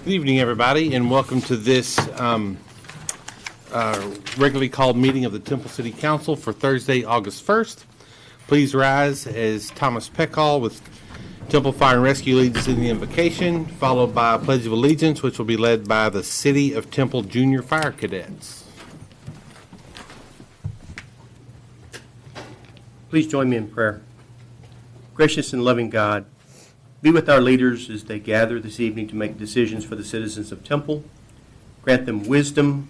Good evening, everybody, and welcome to this regularly called meeting of the Temple City Council for Thursday, August 1st. Please rise as Thomas Peckall with Temple Fire and Rescue leads us in the invocation, followed by a Pledge of Allegiance, which will be led by the City of Temple Junior Fire Cadets. Please join me in prayer. Gracious and loving God, be with our leaders as they gather this evening to make decisions for the citizens of Temple. Grant them wisdom,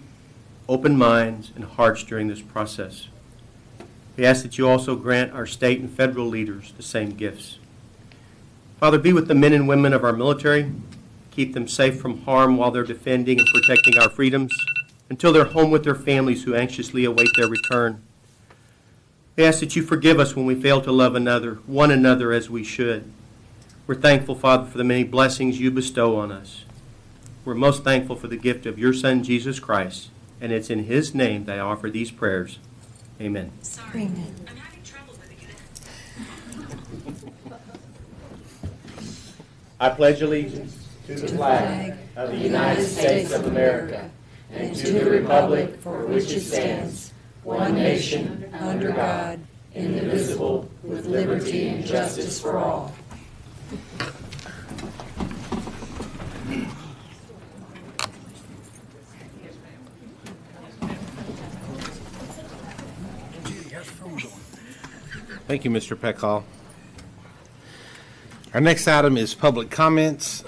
open minds, and hearts during this process. We ask that you also grant our state and federal leaders the same gifts. Father, be with the men and women of our military. Keep them safe from harm while they're defending and protecting our freedoms until they're home with their families who anxiously await their return. We ask that you forgive us when we fail to love one another as we should. We're thankful, Father, for the many blessings you bestow on us. We're most thankful for the gift of your Son, Jesus Christ, and it's in his name that I offer these prayers. Amen. Sorry, Amen. I'm having trouble with it. I pledge allegiance to the flag of the United States of America and to the republic for which it stands, one nation, under God, indivisible, with liberty and justice for all. Thank you, Mr. Peckall. Our next item is public comments.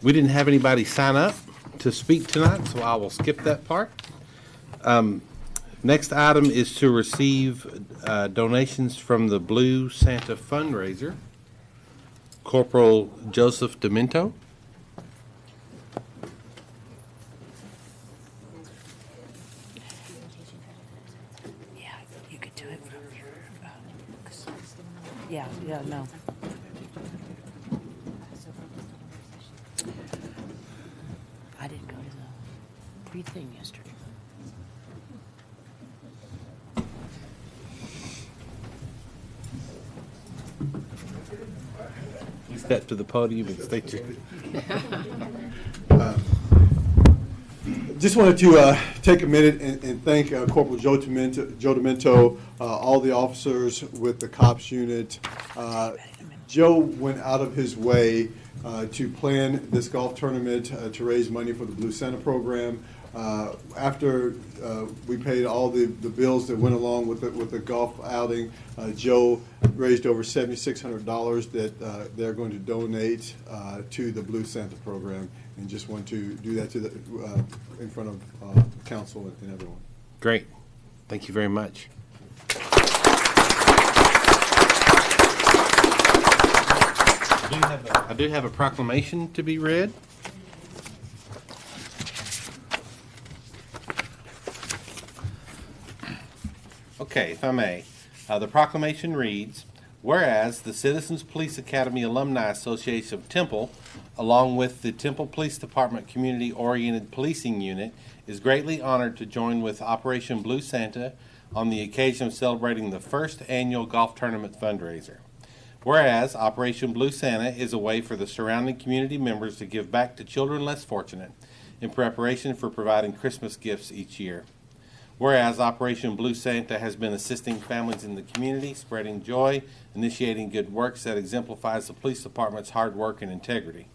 We didn't have anybody sign up to speak tonight, so I will skip that part. Next item is to receive donations from the Blue Santa fundraiser. Corporal Joseph Demento. Yeah, you could do it from your Yeah, no. I didn't go to the pre-thing yesterday. You step to the podium and state your... Just wanted to take a minute and thank Corporal Joe Demento, all the officers with the COPS unit. Joe went out of his way to plan this golf tournament to raise money for the Blue Santa program. After we paid all the bills that went along with the golf outing, Joe raised over $7,600 that they're going to donate to the Blue Santa program, and just want to do that to in front of council and everyone. Great. Thank you very much. I do have a proclamation to be read. Okay, if I may. The proclamation reads, whereas the Citizens Police Academy Alumni Association of Temple, along with the Temple Police Department Community-Oriented Policing Unit, is greatly honored to join with Operation Blue Santa on the occasion of celebrating the first annual golf tournament fundraiser. Whereas Operation Blue Santa is a way for the surrounding community members to give back to children less fortunate in preparation for providing Christmas gifts each year. Whereas Operation Blue Santa has been assisting families in the community, spreading joy, initiating good works that exemplifies the police department's hard work and integrity.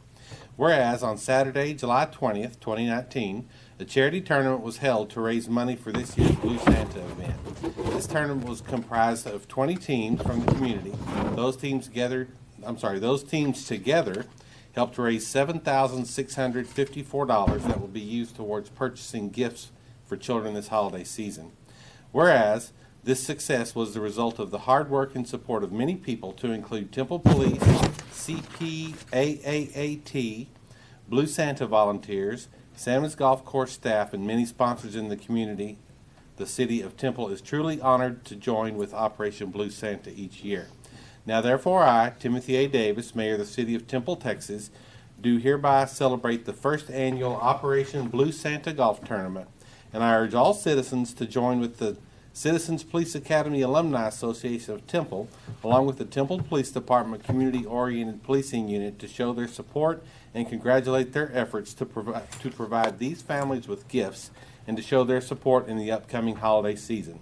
Whereas on Saturday, July 20th, 2019, a charity tournament was held to raise money for this year's Blue Santa event. This tournament was comprised of 20 teams from the community. Those teams together helped raise $7,654 that will be used towards purchasing gifts for children this holiday season. Whereas this success was the result of the hard work and support of many people, to include Temple Police, CPAAAT, Blue Santa volunteers, Salmons Golf Course staff, and many sponsors in the community, the City of Temple is truly honored to join with Operation Blue Santa each year. Now therefore I, Timothy A. Davis, Mayor of the City of Temple, Texas, do hereby celebrate the first annual Operation Blue Santa Golf Tournament, and I urge all citizens to join with the Citizens Police Academy Alumni Association of Temple, along with the Temple Police Department Community-Oriented Policing Unit, to show their support and congratulate their efforts to provide these families with gifts and to show their support in the upcoming holiday season.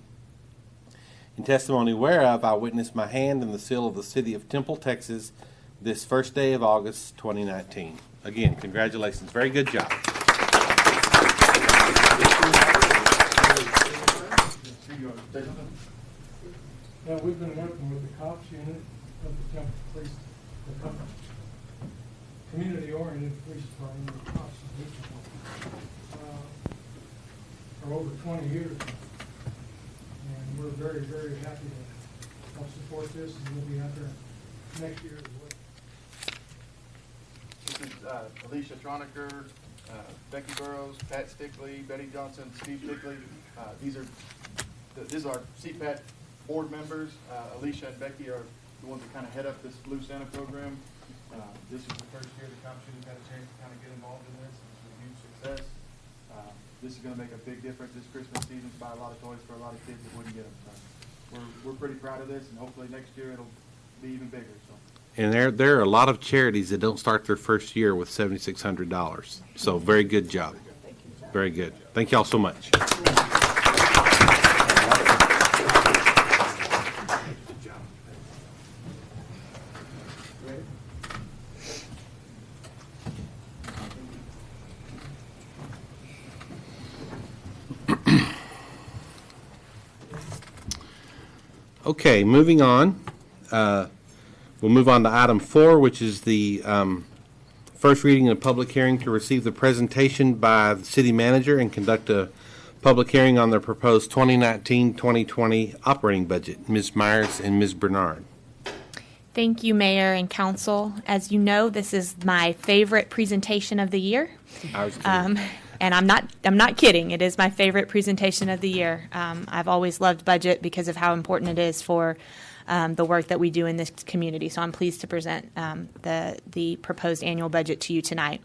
In testimony whereof, I witness my hand and the seal of the City of Temple, Texas, this first day of August 2019. Again, congratulations. Very good job. Yeah, we've been working with the cops unit of the Temple Police Department, community-oriented police department, the cops of Wichita, for over 20 years now. And we're very, very happy to help support this, and we'll be out there next year as well. This is Alicia Troniker, Becky Burrows, Pat Stickley, Betty Johnson, Steve Stickley. This is our CPAT board members. Alicia and Becky are the ones that kind of head up this Blue Santa program. This is the first year the cops unit had a chance to kind of get involved in this. It's a huge success. This is going to make a big difference this Christmas season, buy a lot of toys for a lot of kids that wouldn't get them. So we're pretty proud of this, and hopefully next year it'll be even bigger. So. And there are a lot of charities that don't start their first year with $7,600. So very good job. Very good. Thank you all so much. Okay, moving on. We'll move on to item 4, which is the first reading and public hearing to receive the presentation by the city manager and conduct a public hearing on the proposed 2019-2020 operating budget. Ms. Myers and Ms. Bernard. Thank you, Mayor and Council. As you know, this is my favorite presentation of the year. And I'm not kidding. It is my favorite presentation of the year. I've always loved budget because of how important it is for the work that we do in this community. So I'm pleased to present the proposed annual budget to you tonight.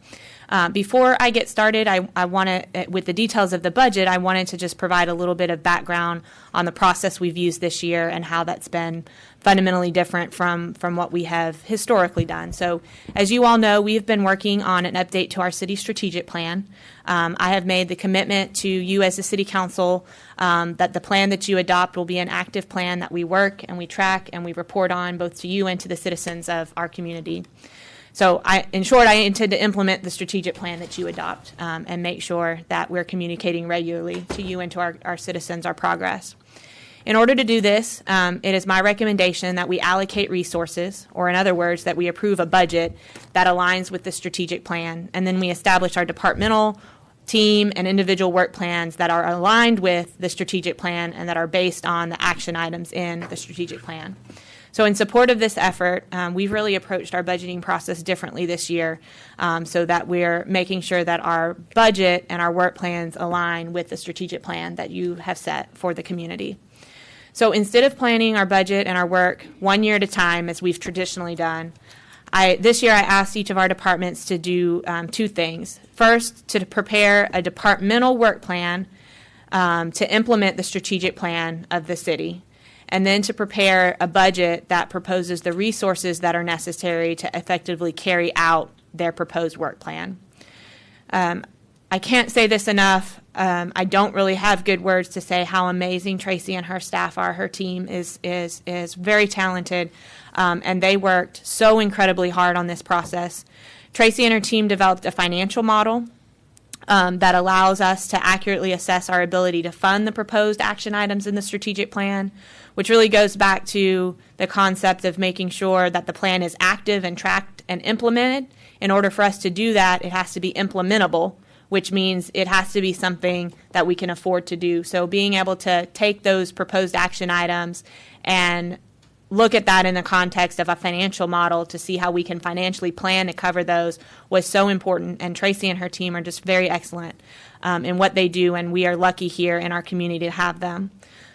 Before I get started, I want to, with the details of the budget, I wanted to just provide a little bit of background on the process we've used this year and how that's been fundamentally different from what we have historically done. So as you all know, we have been working on an update to our city strategic plan. I have made the commitment to you as the city council that the plan that you adopt will be an active plan that we work and we track and we report on both to you and to the citizens of our community. So in short, I intend to implement the strategic plan that you adopt and make sure that we're communicating regularly to you and to our citizens our progress. In order to do this, it is my recommendation that we allocate resources, or in other words, that we approve a budget that aligns with the strategic plan, and then we establish our departmental, team, and individual work plans that are aligned with the strategic plan and that are based on the action items in the strategic plan. So in support of this effort, we've really approached our budgeting process differently this year so that we're making sure that our budget and our work plans align with the strategic plan that you have set for the community. So instead of planning our budget and our work 1 year at a time, as we've traditionally done, this year I asked each of our departments to do 2 things. First, to prepare a departmental work plan to implement the strategic plan of the city, and then to prepare a budget that proposes the resources that are necessary to effectively carry out their proposed work plan. I can't say this enough. I don't really have good words to say how amazing Tracy and her staff are. Her team is very talented, and they worked so incredibly hard on this process. Tracy and her team developed a financial model that allows us to accurately assess our ability to fund the proposed action items in the strategic plan, which really goes back to the concept of making sure that the plan is active and tracked and implemented. In order for us to do that, it has to be implementable, which means it has to be something that we can afford to do. So being able to take those proposed action items and look at that in the context of a financial model to see how we can financially plan to cover those was so important. And Tracy and her team are just very excellent in what they do, and we are lucky here in our community to have them.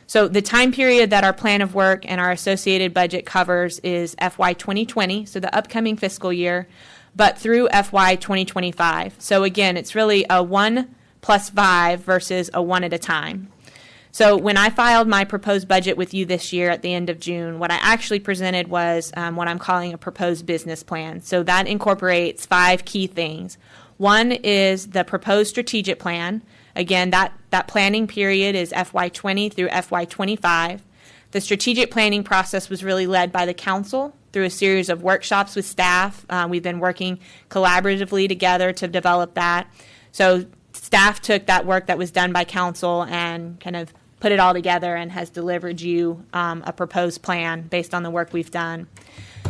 So the time period that our plan of work and our associated budget covers is FY 2020, so the upcoming fiscal year, but through FY 2025. So again, it's really a 1 + 5 versus a 1 at a time. So when I filed my proposed budget with you this year at the end of June, what I actually presented was what I'm calling a proposed business plan. So that incorporates 5 key things. One is the proposed strategic plan. Again, that planning period is FY20 through FY25. The strategic planning process was really led by the council through a series of workshops with staff. We've been working collaboratively together to develop that. So staff took that work that was done by council and kind of put it all together and has delivered you a proposed plan based on the work we've done.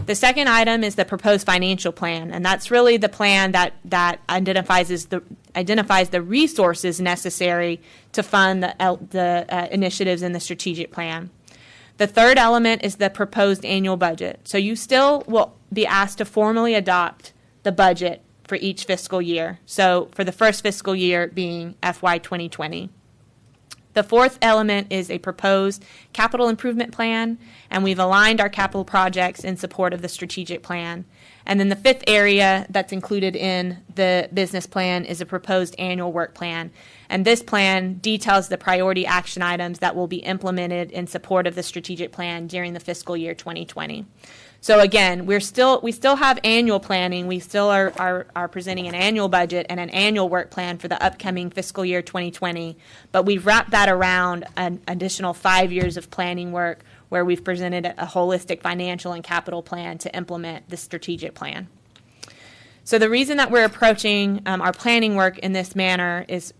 The second item is the proposed financial plan, and that's really the plan that identifies the resources necessary to fund the initiatives in the strategic plan. The third element is the proposed annual budget. So you still will be asked to formally adopt the budget for each fiscal year. So for the first fiscal year being FY 2020. The fourth element is a proposed capital improvement plan, and we've aligned our capital projects in support of the strategic plan. And then the fifth area that's included in the business plan is a proposed annual work plan. And this plan details the priority action items that will be implemented in support of the strategic plan during the fiscal year 2020. So again, we still have annual planning. We still are presenting an annual budget and an annual work plan for the upcoming fiscal year 2020. But we've wrapped that around an additional 5 years of planning work where we've presented a holistic financial and capital plan to implement the strategic plan. So the reason that we're approaching our planning work in this manner is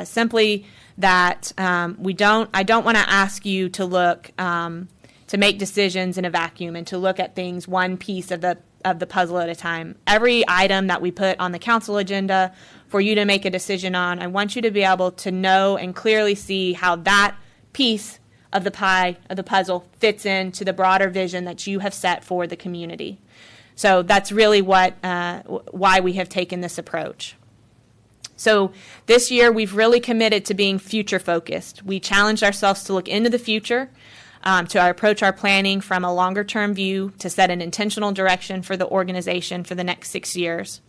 simply that I don't want to ask you to look to make decisions in a vacuum and to look at things one piece of the puzzle at a time. Every item that we put on the council agenda for you to make a decision on, I want you to be able to know and clearly see how that piece of the pie, of the puzzle, fits into the broader vision that you have set for the community. So that's really why we have taken this approach. So this year we've really committed to being future focused. We challenged ourselves to look into the future, to approach our planning from a longer term view, to set an intentional direction for the organization for the next 6 years.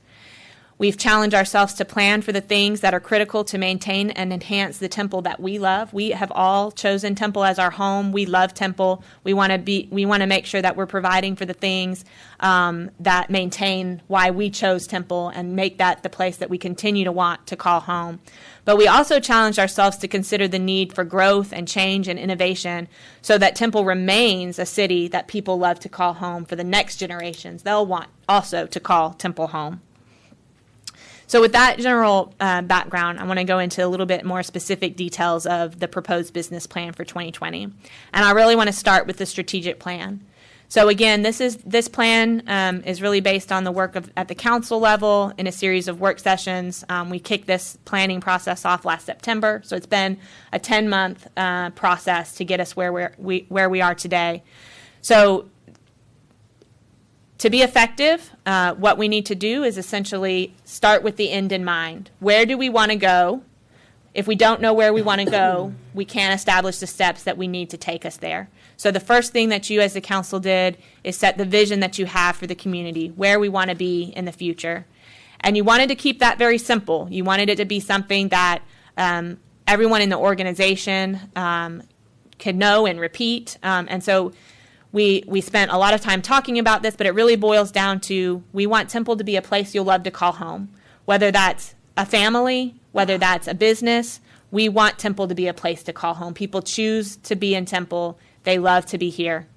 We've challenged ourselves to plan for the things that are critical to maintain and enhance the Temple that we love. We have all chosen Temple as our home. We love Temple. We want to make sure that we're providing for the things that maintain why we chose Temple and make that the place that we continue to want to call home. But we also challenged ourselves to consider the need for growth and change and innovation so that Temple remains a city that people love to call home for the next generations. They'll want also to call Temple home. So with that general background, I want to go into a little bit more specific details of the proposed business plan for 2020. And I really want to start with the strategic plan. So again, this plan is really based on the work at the council level in a series of work sessions. We kicked this planning process off last September, so it's been a 10-month process to get us where we are today. So to be effective, what we need to do is essentially start with the end in mind. Where do we want to go? If we don't know where we want to go, we can't establish the steps that we need to take us there. So the first thing that you as the council did is set the vision that you have for the community, where we want to be in the future. And you wanted to keep that very simple. You wanted it to be something that everyone in the organization could know and repeat. And so we spent a lot of time talking about this, but it really boils down to we want Temple to be a place you'll love to call home. Whether that's a family, whether that's a business, we want Temple to be a place to call home. People choose to be in Temple. They love to be here.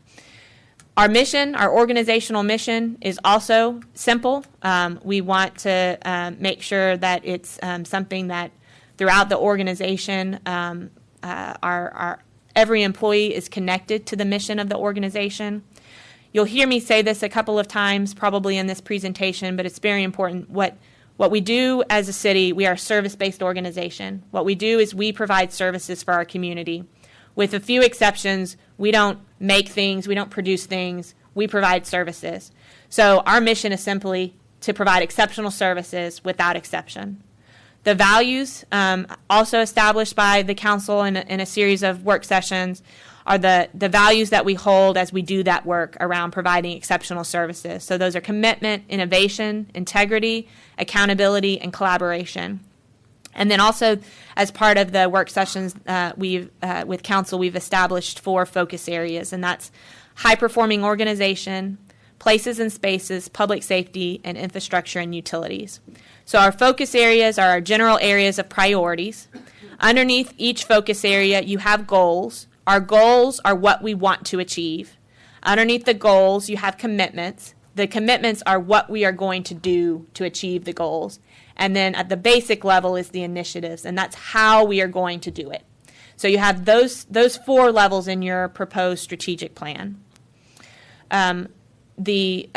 Our mission, our organizational mission, is also simple. We want to make sure that it's something that throughout the organization, every employee is connected to the mission of the organization. You'll hear me say this a couple of times probably in this presentation, but it's very important. What we do as a city, we are a service-based organization. What we do is we provide services for our community. With a few exceptions, we don't make things, we don't produce things, we provide services. So our mission is simply to provide exceptional services without exception. The values, also established by the council in a series of work sessions, are the values that we hold as we do that work around providing exceptional services. So those are commitment, innovation, integrity, accountability, and collaboration. And then also, as part of the work sessions with council, we've established 4 focus areas, and that's high-performing organization, places and spaces, public safety, and infrastructure and utilities. So our focus areas are our general areas of priorities. Underneath each focus area, you have goals. Our goals are what we want to achieve. Underneath the goals, you have commitments. The commitments are what we are going to do to achieve the goals. And then at the basic level is the initiatives, and that's how we are going to do it. So you have those 4 levels in your proposed strategic plan. The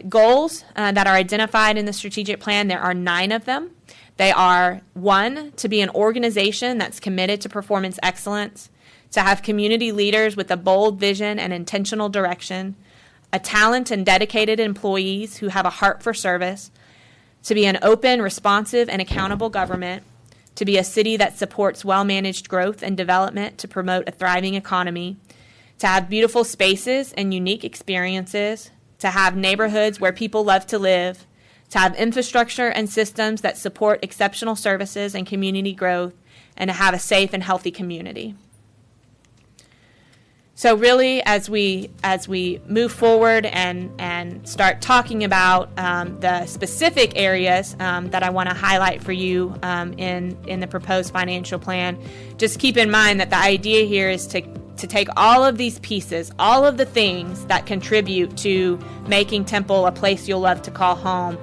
goals that are identified in the strategic plan, there are 9 of them. They are 1, to be an organization that's committed to performance excellence, to have community leaders with a bold vision and intentional direction, a talent and dedicated employees who have a heart for service, to be an open, responsive, and accountable government, to be a city that supports well-managed growth and development to promote a thriving economy, to have beautiful spaces and unique experiences, to have neighborhoods where people love to live, to have infrastructure and systems that support exceptional services and community growth, and to have a safe and healthy community. So really, as we move forward and start talking about the specific areas that I want to highlight for you in the proposed financial plan, just keep in mind that the idea here is to take all of these pieces, all of the things that contribute to making Temple a place you'll love to call home,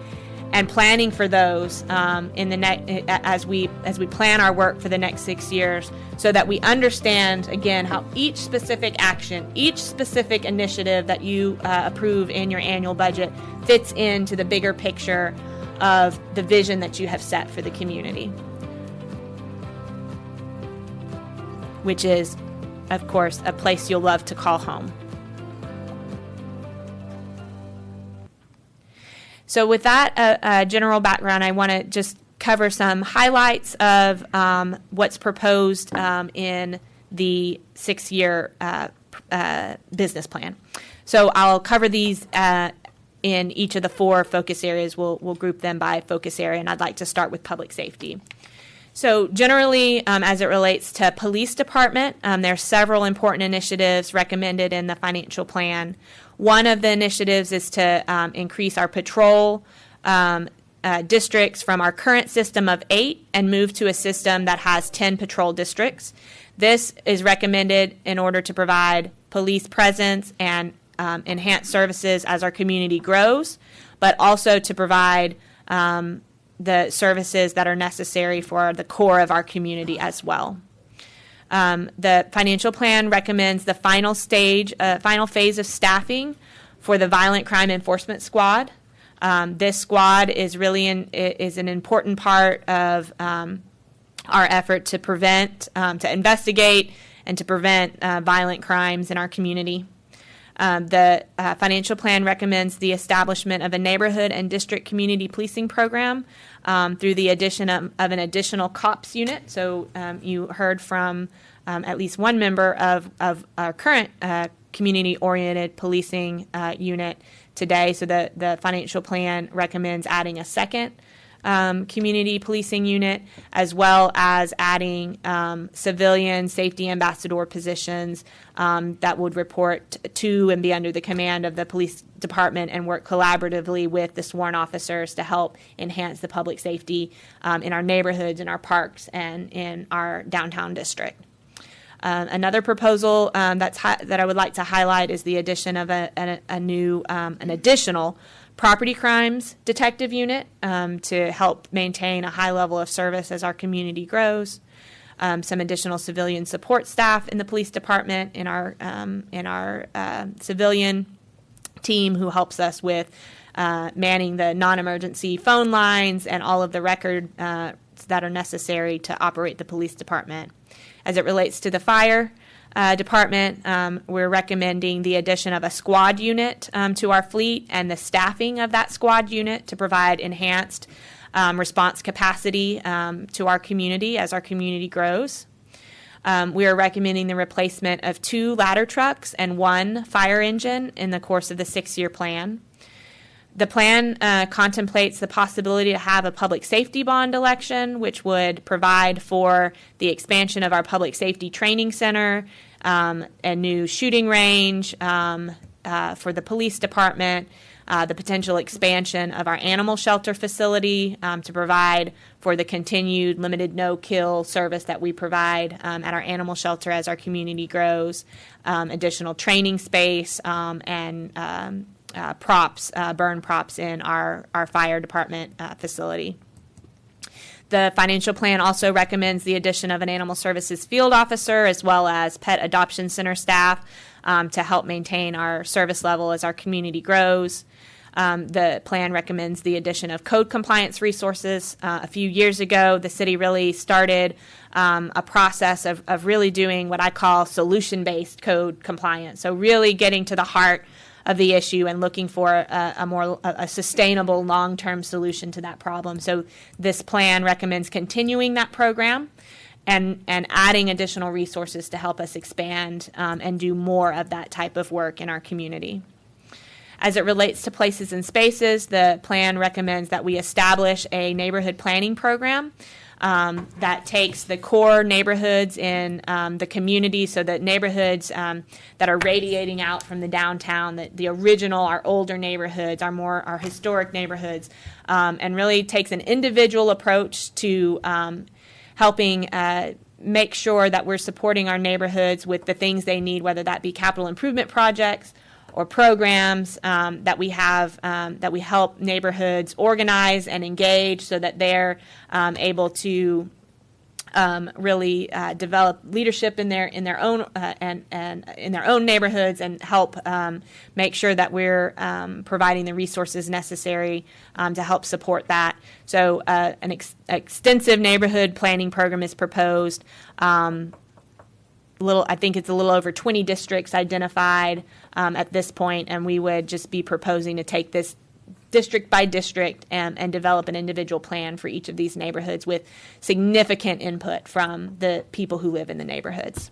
and planning for those as we plan our work for the next 6 years, so that we understand again how each specific action, each specific initiative that you approve in your annual budget fits into the bigger picture of the vision that you have set for the community, which is, of course, a place you'll love to call home. So with that general background, I want to just cover some highlights of what's proposed in the 6-year business plan. So I'll cover these in each of the 4 focus areas. We'll group them by focus area, and I'd like to start with public safety. So generally, as it relates to police department, there are several important initiatives recommended in the financial plan. One of the initiatives is to increase our patrol districts from our current system of 8 and move to a system that has 10 patrol districts. This is recommended in order to provide police presence and enhance services as our community grows, but also to provide the services that are necessary for the core of our community as well. The financial plan recommends the final phase of staffing for the Violent Crime Enforcement Squad. This squad is really is an important part of our effort to prevent, to investigate, and to prevent violent crimes in our community. The financial plan recommends the establishment of a neighborhood and district community policing program through the addition of an additional COPS unit. So you heard from at least one member of our current community-oriented policing unit today. So the financial plan recommends adding a second community policing unit, as well as adding civilian safety ambassador positions that would report to and be under the command of the police department and work collaboratively with the sworn officers to help enhance the public safety in our neighborhoods, in our parks, and in our downtown district. Another proposal that I would like to highlight is the addition of an additional property crimes detective unit to help maintain a high level of service as our community grows. Some additional civilian support staff in the police department, in our civilian team who helps us with manning the non-emergency phone lines and all of the records that are necessary to operate the police department. As it relates to the fire department, we're recommending the addition of a squad unit to our fleet and the staffing of that squad unit to provide enhanced response capacity to our community as our community grows. We are recommending the replacement of 2 ladder trucks and 1 fire engine in the course of the 6-year plan. The plan contemplates the possibility to have a public safety bond election, which would provide for the expansion of our public safety training center, a new shooting range for the police department, the potential expansion of our animal shelter facility to provide for the continued limited no-kill service that we provide at our animal shelter as our community grows, additional training space, and burn props in our fire department facility. The financial plan also recommends the addition of an animal services field officer as well as pet adoption center staff to help maintain our service level as our community grows. The plan recommends the addition of code compliance resources. A few years ago, the city really started a process of really doing what I call solution-based code compliance. So really getting to the heart of the issue and looking for a sustainable long-term solution to that problem. So this plan recommends continuing that program and adding additional resources to help us expand and do more of that type of work in our community. As it relates to places and spaces, the plan recommends that we establish a neighborhood planning program that takes the core neighborhoods in the community, so that neighborhoods that are radiating out from the downtown, the original, our older neighborhoods, our historic neighborhoods, and really takes an individual approach to helping make sure that we're supporting our neighborhoods with the things they need, whether that be capital improvement projects or programs that we have that we help neighborhoods organize and engage so that they're able to really develop leadership in their own and in their own neighborhoods and help make sure that we're providing the resources necessary to help support that. So an extensive neighborhood planning program is proposed. I think it's a little over 20 districts identified at this point, and we would just be proposing to take this district by district and develop an individual plan for each of these neighborhoods with significant input from the people who live in the neighborhoods.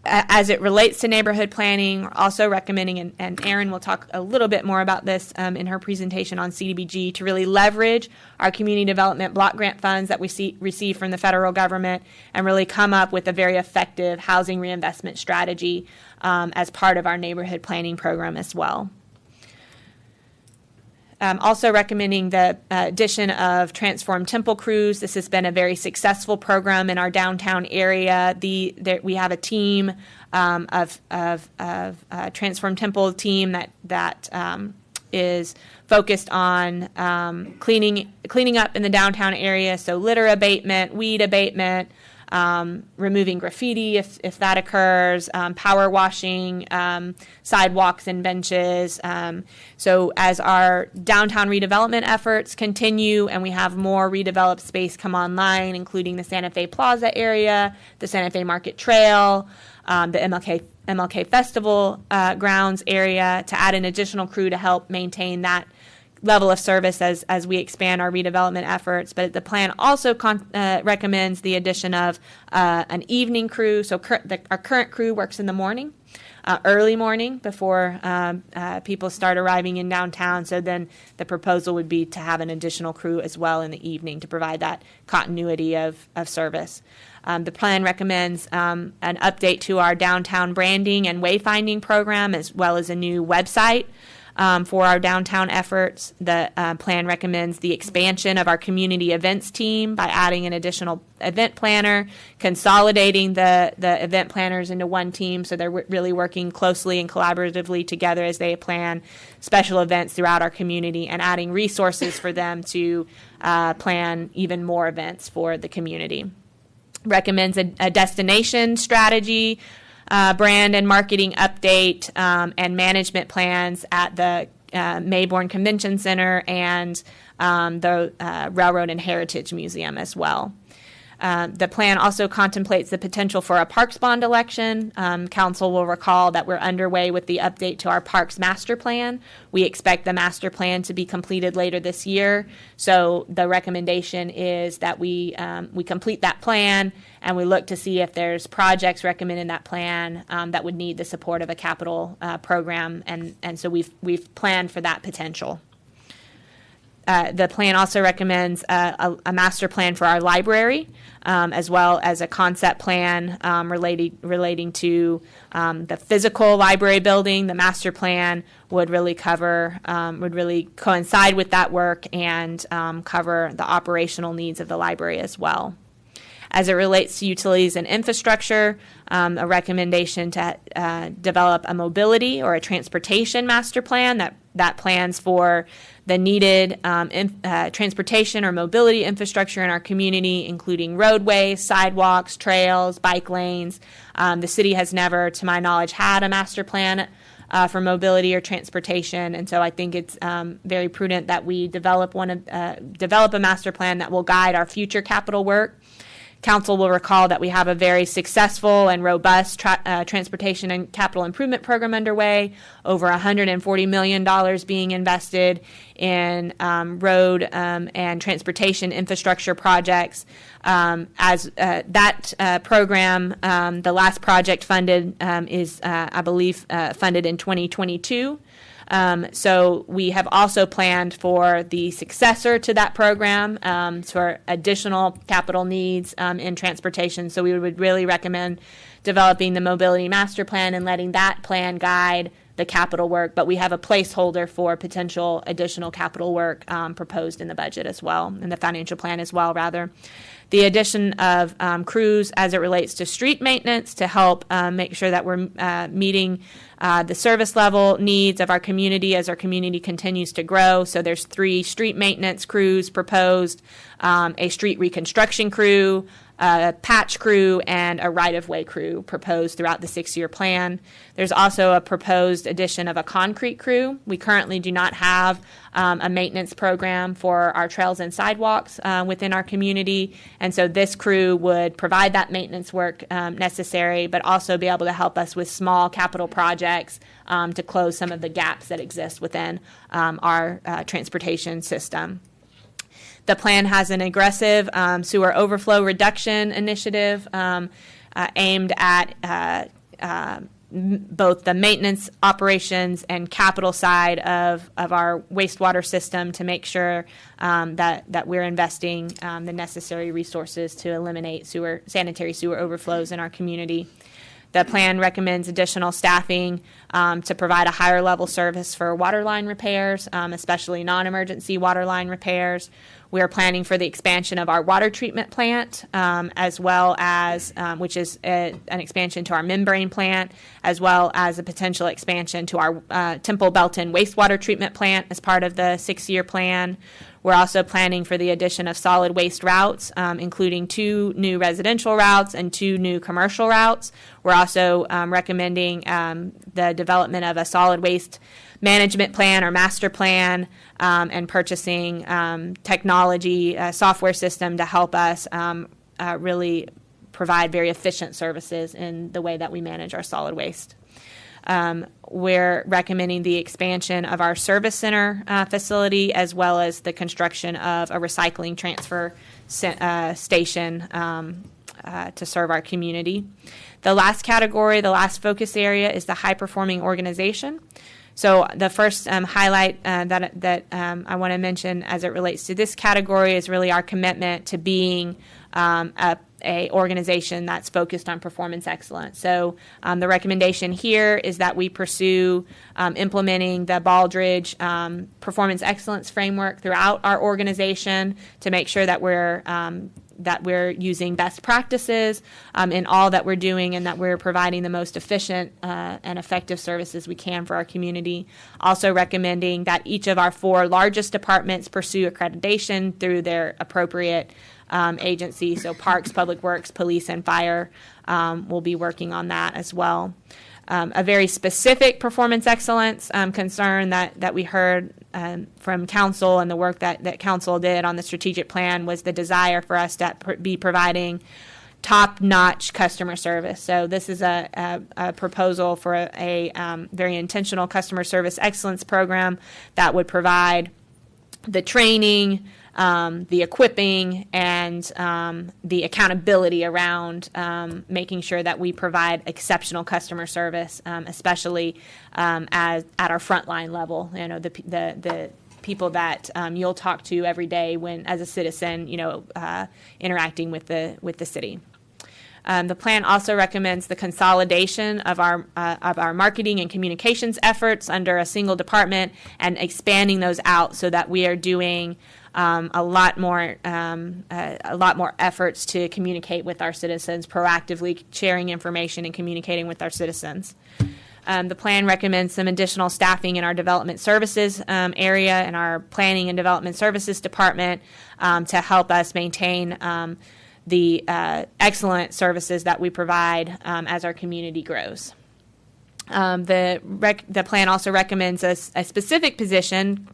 As it relates to neighborhood planning, we're also recommending, and Erin will talk a little bit more about this in her presentation on CDBG, to really leverage our community development block grant funds that we receive from the federal government and really come up with a very effective housing reinvestment strategy as part of our neighborhood planning program as well. Also recommending the addition of Transform Temple crews. This has been a very successful program in our downtown area. We have a team of Transform Temple team that is focused on cleaning up in the downtown area, so litter abatement, weed abatement, removing graffiti if that occurs, power washing sidewalks and benches. So as our downtown redevelopment efforts continue and we have more redeveloped space come online, including the Santa Fe Plaza area, the Santa Fe Market Trail, the MLK Festival grounds area, to add an additional crew to help maintain that level of service as we expand our redevelopment efforts. But the plan also recommends the addition of an evening crew. So our current crew works in the morning, early morning, before people start arriving in downtown. So then the proposal would be to have an additional crew as well in the evening to provide that continuity of service. The plan recommends an update to our downtown branding and wayfinding program, as well as a new website for our downtown efforts. The plan recommends the expansion of our community events team by adding an additional event planner, consolidating the event planners into one team so they're really working closely and collaboratively together as they plan special events throughout our community, and adding resources for them to plan even more events for the community. Recommends a destination strategy, brand and marketing update, and management plans at the Mayborn Convention Center and the Railroad and Heritage Museum as well. The plan also contemplates the potential for a parks bond election. Council will recall that we're underway with the update to our parks master plan. We expect the master plan to be completed later this year. So the recommendation is that we complete that plan and we look to see if there's projects recommended in that plan that would need the support of a capital program. And so we've planned for that potential. The plan also recommends a master plan for our library, as well as a concept plan relating to the physical library building. The master plan would really coincide with that work and cover the operational needs of the library as well. As it relates to utilities and infrastructure, a recommendation to develop a mobility or a transportation master plan that plans for the needed transportation or mobility infrastructure in our community, including roadways, sidewalks, trails, bike lanes. The city has never, to my knowledge, had a master plan for mobility or transportation, and so I think it's very prudent that we develop a master plan that will guide our future capital work. Council will recall that we have a very successful and robust transportation and capital improvement program underway, over $140 million being invested in road and transportation infrastructure projects. As that program, the last project funded is, I believe, funded in 2022. So we have also planned for the successor to that program for additional capital needs in transportation. So we would really recommend developing the mobility master plan and letting that plan guide the capital work. But we have a placeholder for potential additional capital work proposed in the budget as well, in the financial plan as well, rather. The addition of crews as it relates to street maintenance to help make sure that we're meeting the service level needs of our community as our community continues to grow. So there's 3 street maintenance crews proposed, a street reconstruction crew, a patch crew, and a right-of-way crew proposed throughout the 6-year plan. There's also a proposed addition of a concrete crew. We currently do not have a maintenance program for our trails and sidewalks within our community, and so this crew would provide that maintenance work necessary, but also be able to help us with small capital projects to close some of the gaps that exist within our transportation system. The plan has an aggressive sewer overflow reduction initiative aimed at both the maintenance operations and capital side of our wastewater system to make sure that we're investing the necessary resources to eliminate sanitary sewer overflows in our community. The plan recommends additional staffing to provide a higher level service for water line repairs, especially non-emergency water line repairs. We are planning for the expansion of our water treatment plant, as well as, which is an expansion to our membrane plant, as well as a potential expansion to our Temple Belton wastewater treatment plant as part of the 6-year plan. We're also planning for the addition of solid waste routes, including 2 new residential routes and 2 new commercial routes. We're also recommending the development of a solid waste management plan or master plan, and purchasing technology software system to help us really provide very efficient services in the way that we manage our solid waste. We're recommending the expansion of our service center facility, as well as the construction of a recycling transfer station to serve our community. The last category, the last focus area, is the high-performing organization. So the first highlight that I want to mention as it relates to this category is really our commitment to being a organization that's focused on performance excellence. So the recommendation here is that we pursue implementing the Baldrige performance excellence framework throughout our organization to make sure that we're using best practices in all that we're doing, and that we're providing the most efficient and effective services we can for our community. Also recommending that each of our 4 largest departments pursue accreditation through their appropriate agency. So Parks, Public Works, Police, and Fire will be working on that as well. A very specific performance excellence concern that we heard from council and the work that council did on the strategic plan was the desire for us to be providing top-notch customer service. So this is a proposal for a very intentional customer service excellence program that would provide the training, the equipping, and the accountability around making sure that we provide exceptional customer service, especially at our frontline level. You know, the people that you'll talk to every day when, as a citizen, interacting with the city. The plan also recommends the consolidation of our marketing and communications efforts under a single department and expanding those out so that we are doing a lot more efforts to communicate with our citizens, proactively sharing information and communicating with our citizens. The plan recommends some additional staffing in our development services area and our planning and development services department to help us maintain the excellent services that we provide as our community grows. The plan also recommends a specific position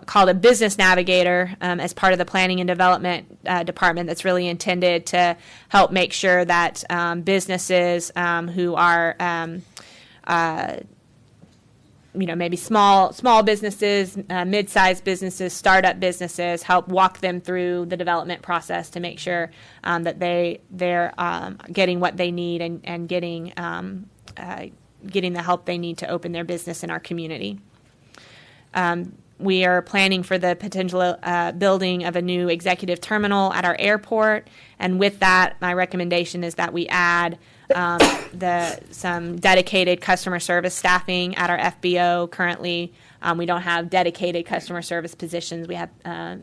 called a business navigator as part of the planning and development department that's really intended to help make sure that businesses who are maybe small businesses, mid-sized businesses, startup businesses, help walk them through the development process to make sure that they're getting what they need and getting the help they need to open their business in our community. We are planning for the potential building of a new executive terminal at our airport, and with that, my recommendation is that we add some dedicated customer service staffing at our FBO. Currently, we don't have dedicated customer service positions. We have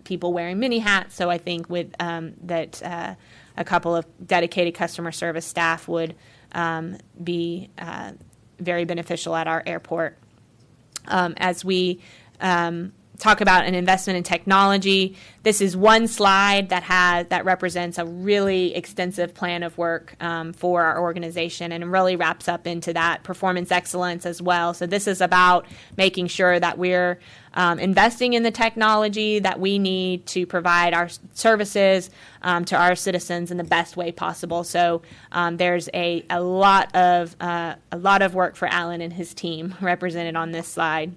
people wearing mini hats, so I think with that a couple of dedicated customer service staff would be very beneficial at our airport. As we talk about an investment in technology, this is one slide that represents a really extensive plan of work for our organization, and really wraps up into that performance excellence as well. So this is about making sure that we're investing in the technology that we need to provide our services to our citizens in the best way possible. So there's a lot of work for Alan and his team represented on this slide.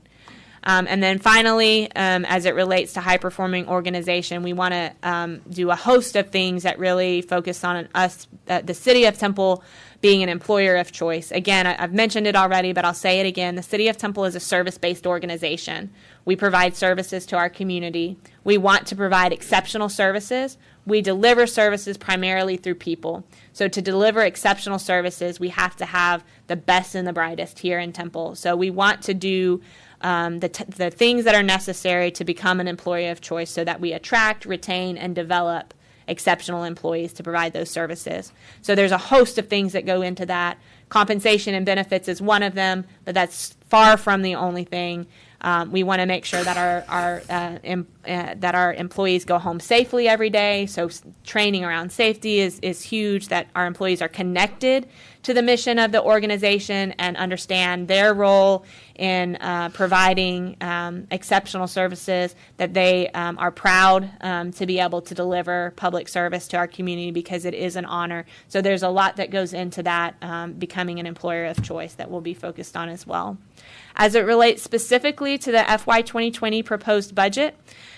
And then finally, as it relates to high-performing organization, we want to do a host of things that really focus on us, the City of Temple, being an employer of choice. Again, I've mentioned it already, but I'll say it again. The City of Temple is a service-based organization. We provide services to our community. We want to provide exceptional services. We deliver services primarily through people. So to deliver exceptional services, we have to have the best and the brightest here in Temple. So we want to do the things that are necessary to become an employer of choice so that we attract, retain, and develop exceptional employees to provide those services. So there's a host of things that go into that. Compensation and benefits is one of them, but that's far from the only thing. We want to make sure that our employees go home safely every day. So training around safety is huge, that our employees are connected to the mission of the organization and understand their role in providing exceptional services, that they are proud to be able to deliver public service to our community because it is an honor. So there's a lot that goes into that, becoming an employer of choice, that we'll be focused on as well. As it relates specifically to the FY 2020 proposed budget,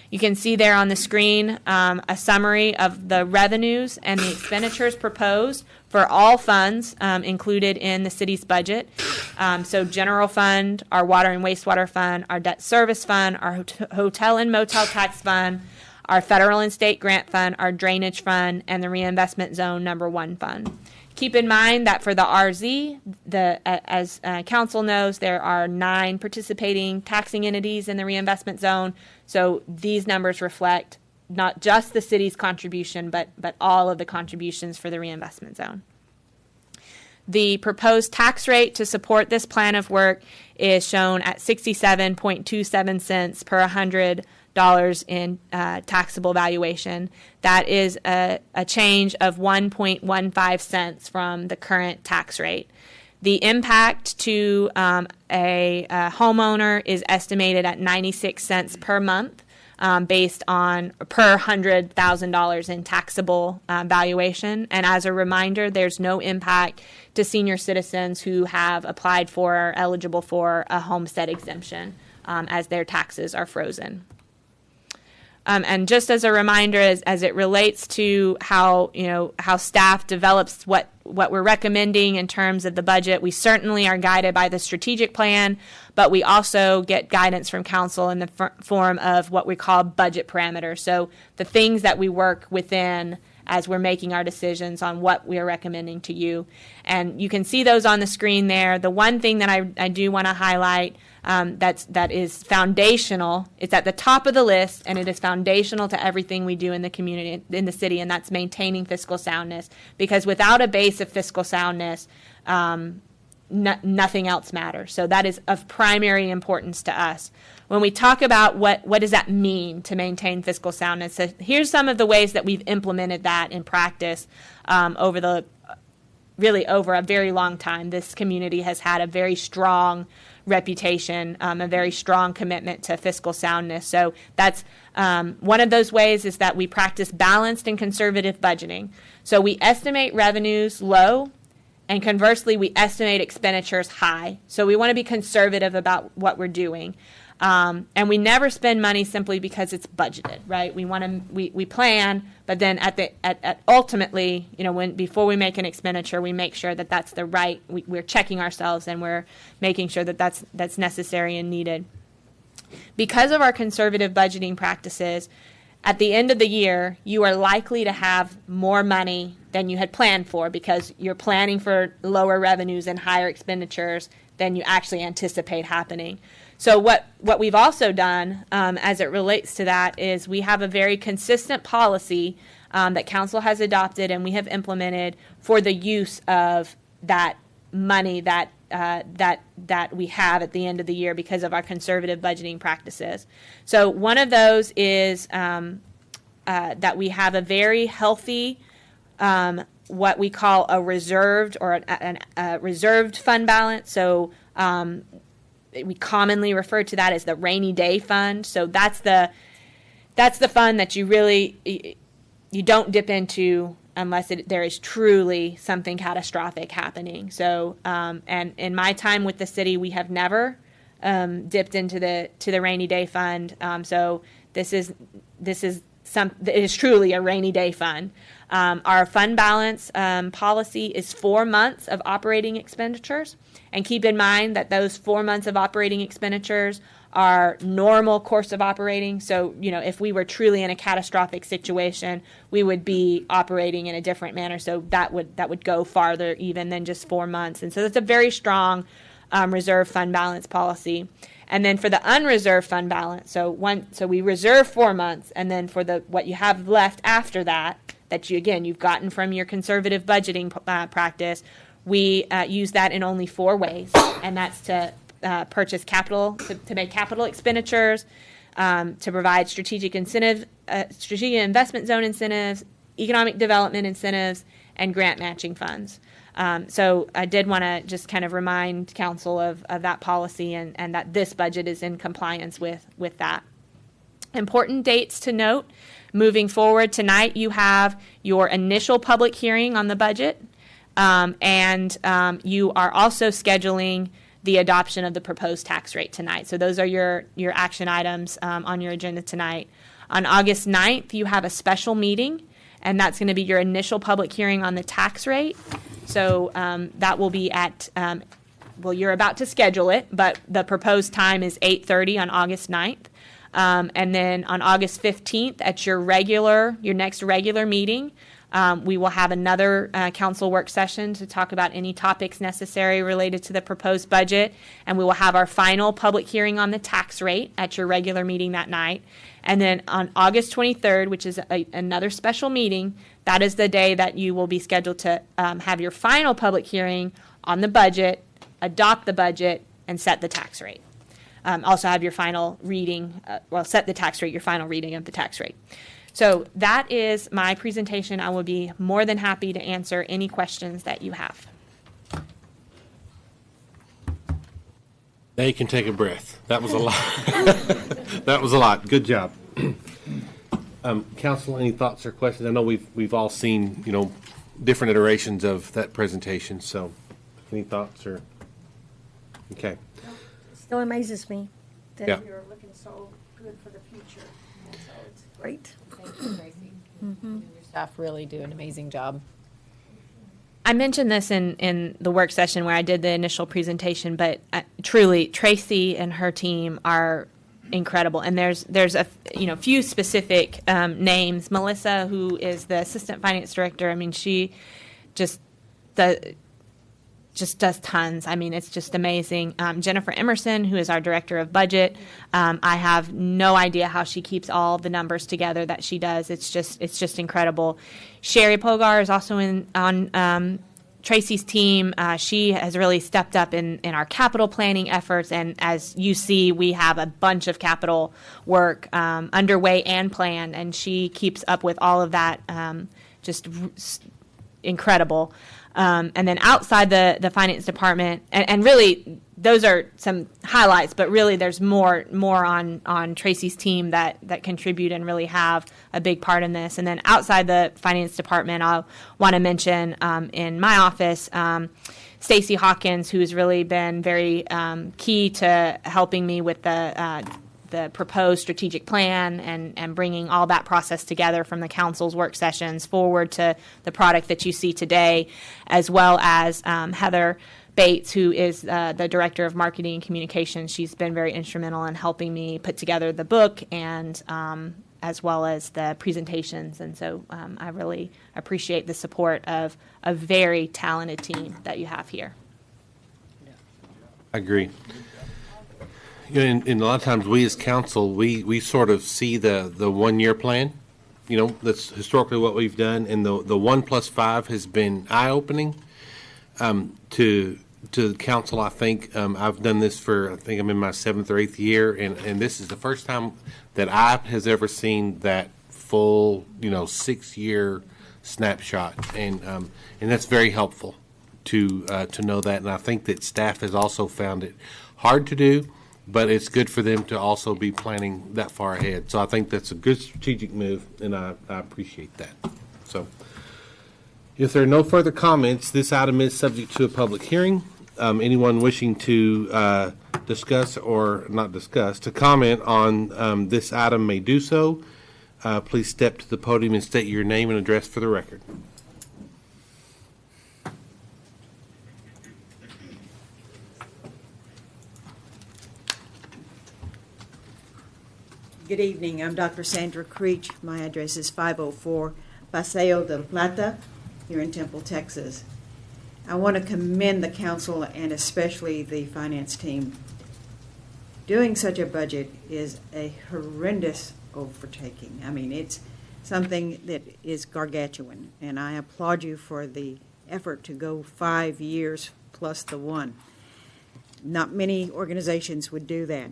you can see there on the screen a summary of the revenues and the expenditures proposed for all funds included in the city's budget. So general fund, our water and wastewater fund, our debt service fund, our hotel and motel tax fund, our federal and state grant fund, our drainage fund, and the reinvestment zone number 1 fund. Keep in mind that for the RZ, as council knows, there are 9 participating taxing entities in the reinvestment zone. So these numbers reflect not just the city's contribution, but all of the contributions for the reinvestment zone. The proposed tax rate to support this plan of work is shown at 67.27 cents per $100 in taxable valuation. That is a change of 1.15 cents from the current tax rate. The impact to a homeowner is estimated at 96 cents per month, based on per $100,000 in taxable valuation. And as a reminder, there's no impact to senior citizens who have applied for or are eligible for a homestead exemption, as their taxes are frozen. And just as a reminder, as it relates to how staff develops what we're recommending in terms of the budget, we certainly are guided by the strategic plan, but we also get guidance from council in the form of what we call budget parameters. So the things that we work within as we're making our decisions on what we are recommending to you. And you can see those on the screen there. The one thing that I do want to highlight that is foundational, it's at the top of the list, and it is foundational to everything we do in the community, in the city, and that's maintaining fiscal soundness. Because without a base of fiscal soundness, nothing else matters. So that is of primary importance to us. When we talk about what does that mean to maintain fiscal soundness, so here's some of the ways that we've implemented that in practice over a very long time. This community has had a very strong reputation, a very strong commitment to fiscal soundness. So that's one of those ways is that we practice balanced and conservative budgeting. So we estimate revenues low, and conversely, we estimate expenditures high. So we want to be conservative about what we're doing. And we never spend money simply because it's budgeted, right? We plan, but then ultimately, before we make an expenditure, we make sure that that's the right. We're checking ourselves and we're making sure that that's necessary and needed. Because of our conservative budgeting practices, at the end of the year, you are likely to have more money than you had planned for because you're planning for lower revenues and higher expenditures than you actually anticipate happening. So what we've also done as it relates to that is we have a very consistent policy that council has adopted and we have implemented for the use of that money that we have at the end of the year because of our conservative budgeting practices. So one of those is that we have a very healthy what we call a reserved or a reserved fund balance. So we commonly refer to that as the rainy day fund. So that's the fund that you don't dip into unless there is truly something catastrophic happening. So and in my time with the city, we have never dipped into the rainy day fund. So it is truly a rainy day fund. Our fund balance policy is 4 months of operating expenditures. And keep in mind that those 4 months of operating expenditures are normal course of operating. So, if we were truly in a catastrophic situation, we would be operating in a different manner. So that would go farther even than just 4 months. And so that's a very strong reserve fund balance policy. And then for the unreserved fund balance, so we reserve 4 months, and then for what you have left after that you've gotten from your conservative budgeting practice, we use that in only 4 ways, and that's to purchase capital, to make capital expenditures, to provide strategic investment zone incentives, economic development incentives, and grant matching funds. So I did want to just kind of remind council of that policy and that this budget is in compliance with that. Important dates to note. Moving forward, tonight you have your initial public hearing on the budget, and you are also scheduling the adoption of the proposed tax rate tonight. So those are your action items on your agenda tonight. On August 9th, you have a special meeting, and that's going to be your initial public hearing on the tax rate. So that will be at, you're about to schedule it, but the proposed time is 8:30 on August 9th. And then on August 15th, at your next regular meeting, we will have another council work session to talk about any topics necessary related to the proposed budget. And we will have our final public hearing on the tax rate at your regular meeting that night. And then on August 23rd, which is another special meeting, that is the day that you will be scheduled to have your final public hearing on the budget, adopt the budget, and set the tax rate. Also have your final reading, set the tax rate, your final reading of the tax rate. So that is my presentation. I will be more than happy to answer any questions that you have. They can take a breath. That was a lot. That was a lot. Good job. Council, any thoughts or questions? I know we've all seen, different iterations of that presentation, so any thoughts or? Okay. Still amazes me Yeah. that you're looking so good for the future. So it's great. Thank you, Tracy. Your staff really do an amazing job. I mentioned this in the work session where I did the initial presentation, but truly, Tracy and her team are incredible. And there's a few specific names. Melissa, who is the assistant finance director. I mean, she just does tons. I mean, it's just amazing. Jennifer Emerson, who is our director of budget. I have no idea how she keeps all the numbers together that she does. It's just incredible. Sherry Pogar is also on Tracy's team. She has really stepped up in our capital planning efforts. And as you see, we have a bunch of capital work underway and planned. And she keeps up with all of that. Just incredible. And then outside the finance department, and really those are some highlights, but really there's more on Tracy's team that contribute and really have a big part in this. And then outside the finance department, I'll want to mention in my office, Stacy Hawkins, who's really been very key to helping me with the proposed strategic plan and bringing all that process together from the council's work sessions forward to the product that you see today, as well as Heather Bates, who is the director of marketing and communications. She's been very instrumental in helping me put together the book and as well as the presentations. And so I really appreciate the support of a very talented team that you have here. I agree. And a lot of times we as council, we sort of see the 1 year plan. That's historically what we've done. And the 1+5 has been eye-opening to the council. I think I've done this I think I'm in my 7th or 8th year. And this is the first time that I has ever seen that full, 6-year snapshot. And that's very helpful to know that. And I think that staff has also found it hard to do, but it's good for them to also be planning that far ahead. So I think that's a good strategic move, and I appreciate that. So if there are no further comments, this item is subject to a public hearing. Anyone wishing to discuss or not discuss, to comment on this item may do so. Please step to the podium and state your name and address for the record. Good evening. I'm Dr. Sandra Creech. My address is 504 Paseo del Plata here in Temple, Texas. I want to commend the council and especially the finance team. Doing such a budget is a horrendous overtaking. I mean, it's something that is gargantuan, and I applaud you for the effort to go 5 years plus the one. Not many organizations would do that.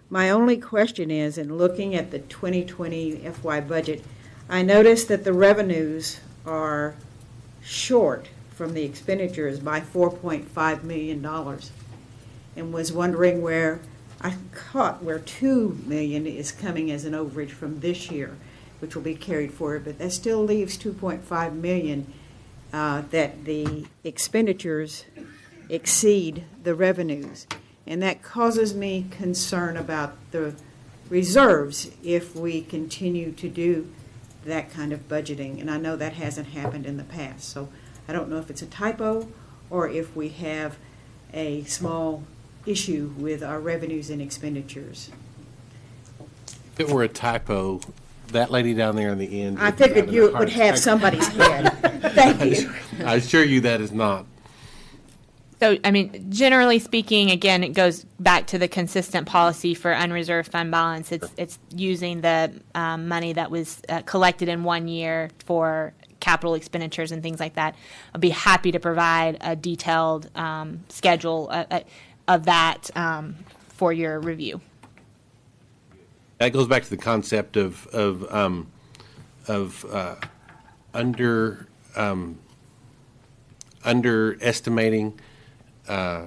My only question is, in looking at the 2020 FY budget, I noticed that the revenues are short from the expenditures by $4.5 million, and was wondering where $2 million is coming as an overage from this year, which will be carried forward, but that still leaves $2.5 million that the expenditures exceed the revenues. And that causes me concern about the reserves if we continue to do that kind of budgeting. And I know that hasn't happened in the past. So I don't know if it's a typo or if we have a small issue with our revenues and expenditures. If it were a typo, that lady down there in the end. I figured you would have somebody's head. Thank you. I assure you that is not. So, I mean, generally speaking, again, it goes back to the consistent policy for unreserved fund balance. It's using the money that was collected in 1 year for capital expenditures and things like that. I'll be happy to provide a detailed schedule of that for your review. That goes back to the concept of underestimating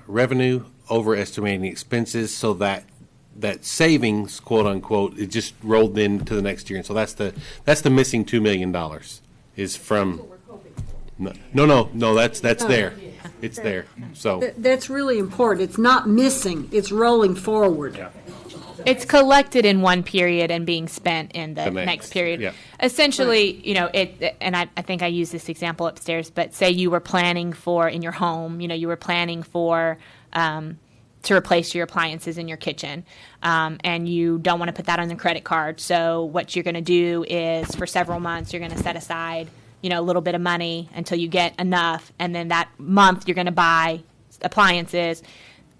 revenue overestimating expenses, so that savings, quote unquote, it just rolled into the next year. And so that's the missing $2 million is from. No, that's there. It's there. So That's really important. It's not missing, it's rolling forward. It's collected in one period and being spent in the next, next period. yeah. Essentially, and I think I used this example upstairs, but say you were planning for, in your home, you were planning for, to replace your appliances in your kitchen, and you don't want to put that on the credit card. So what you're going to do is for several months, you're going to set aside, a little bit of money until you get enough, and then that month you're going to buy appliances.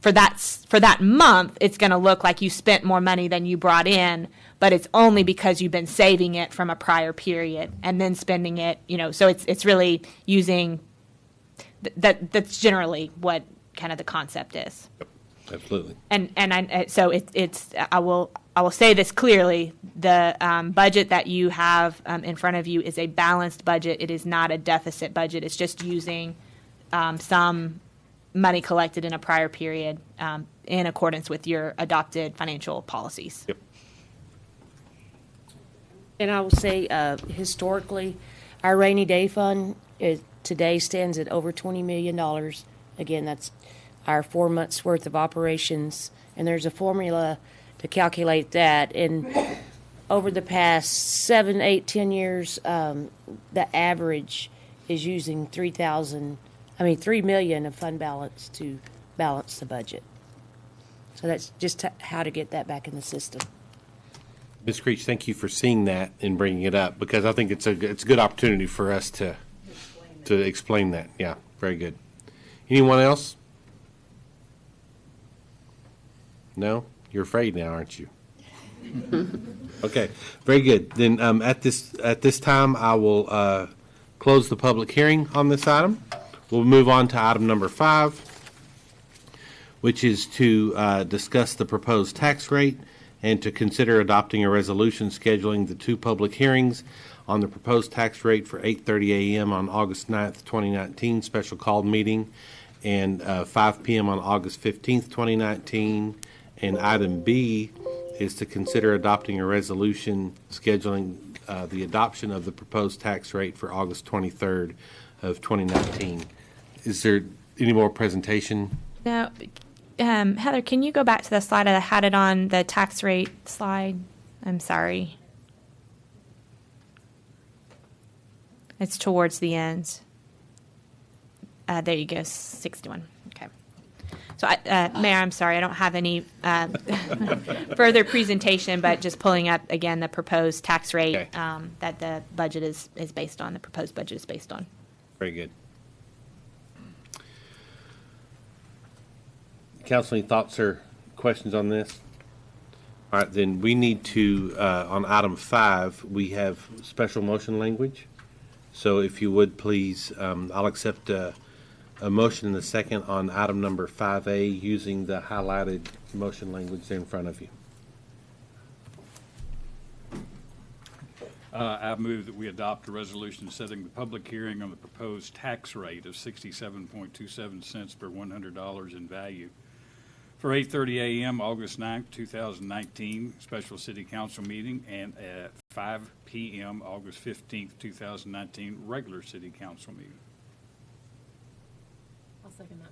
For that month, it's going to look like you spent more money than you brought in, but it's only because you've been saving it from a prior period and then spending it. So it's really using that's generally what kind of the concept is. Yep, absolutely. I will say this clearly: the budget that you have in front of you is a balanced budget. It is not a deficit budget. It's just using some money collected in a prior period in accordance with your adopted financial policies. Yep. And I will say, historically, our rainy day fund today stands at over $20 million. Again, that's our 4 months' worth of operations, and there's a formula to calculate that. And over the past 7, 8, 10 years, the average is using $3 million of fund balance to balance the budget. So that's just how to get that back in the system. Ms. Creech, thank you for seeing that and bringing it up, because I think it's a good opportunity for us to explain that. Yeah, very good. Anyone else? No? You're afraid now, aren't you? Okay, very good. Then at this time, I will close the public hearing on this item. We'll move on to item number 5, which is to discuss the proposed tax rate and to consider adopting a resolution scheduling the 2 public hearings on the proposed tax rate for 8:30 a.m. on August 9th, 2019, special called meeting, and 5 p.m. on August 15th, 2019. And item B is to consider adopting a resolution scheduling the adoption of the proposed tax rate for August 23rd of 2019. Is there any more presentation? Now, Heather, can you go back to the slide? I had it on the tax rate slide. I'm sorry. It's towards the end. There you go, 61. Okay. So, Mayor, I'm sorry, I don't have any further presentation, but just pulling up again the proposed tax rate Okay. that the budget is based on. The proposed budget is based on. Very good. Council, any thoughts or questions on this? All right, then we need to, on item 5, we have special motion language. So if you would, please, I'll accept a motion in a second on item number 5A using the highlighted motion language there in front of you. I move that we adopt a resolution setting the public hearing on the proposed tax rate of 67.27 cents per $100 in value for 8:30 a.m. August 9th, 2019, special city council meeting, and at 5 p.m. August 15th, 2019, regular city council meeting. I'll second that.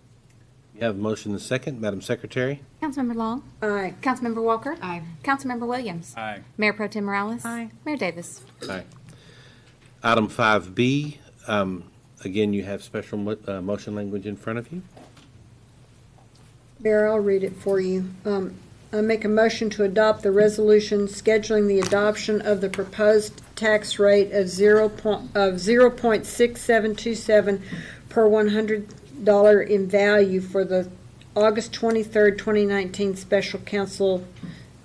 You have a motion in a second. Madam Secretary? Councilmember Long? Aye. Councilmember Walker? Aye. Councilmember Williams? Aye. Mayor Pro Tem Morales? Aye. Mayor Davis? Aye. Item 5B, again, you have special motion language in front of you. Mayor, I'll read it for you. I make a motion to adopt the resolution scheduling the adoption of the proposed tax rate of 0.6727 per $100 in value for the August 23rd, 2019 special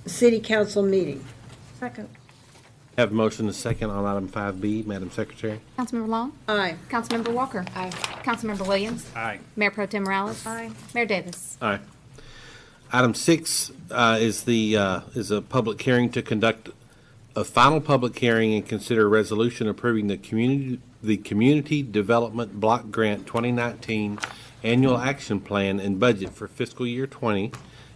city council meeting. Second. Have a motion in a second on item 5B. Madam Secretary? Councilmember Long? Aye. Councilmember Walker? Aye. Councilmember Williams? Aye. Mayor Pro Tem Morales? Aye. Mayor Davis? Aye. Item 6 is a public hearing to conduct a final public hearing and consider a resolution approving the Community Development Block Grant 2019 annual action plan and budget for fiscal year 20,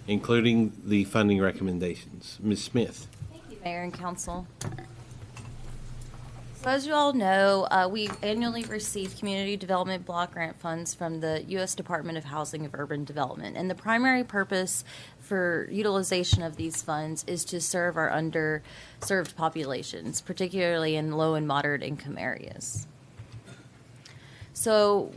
including the funding recommendations. Ms. Smith. Thank you, Mayor and Council. So as you all know, we annually receive community development block grant funds from the U.S. Department of Housing and Urban Development. And the primary purpose for utilization of these funds is to serve our underserved populations, particularly in low and moderate income areas. So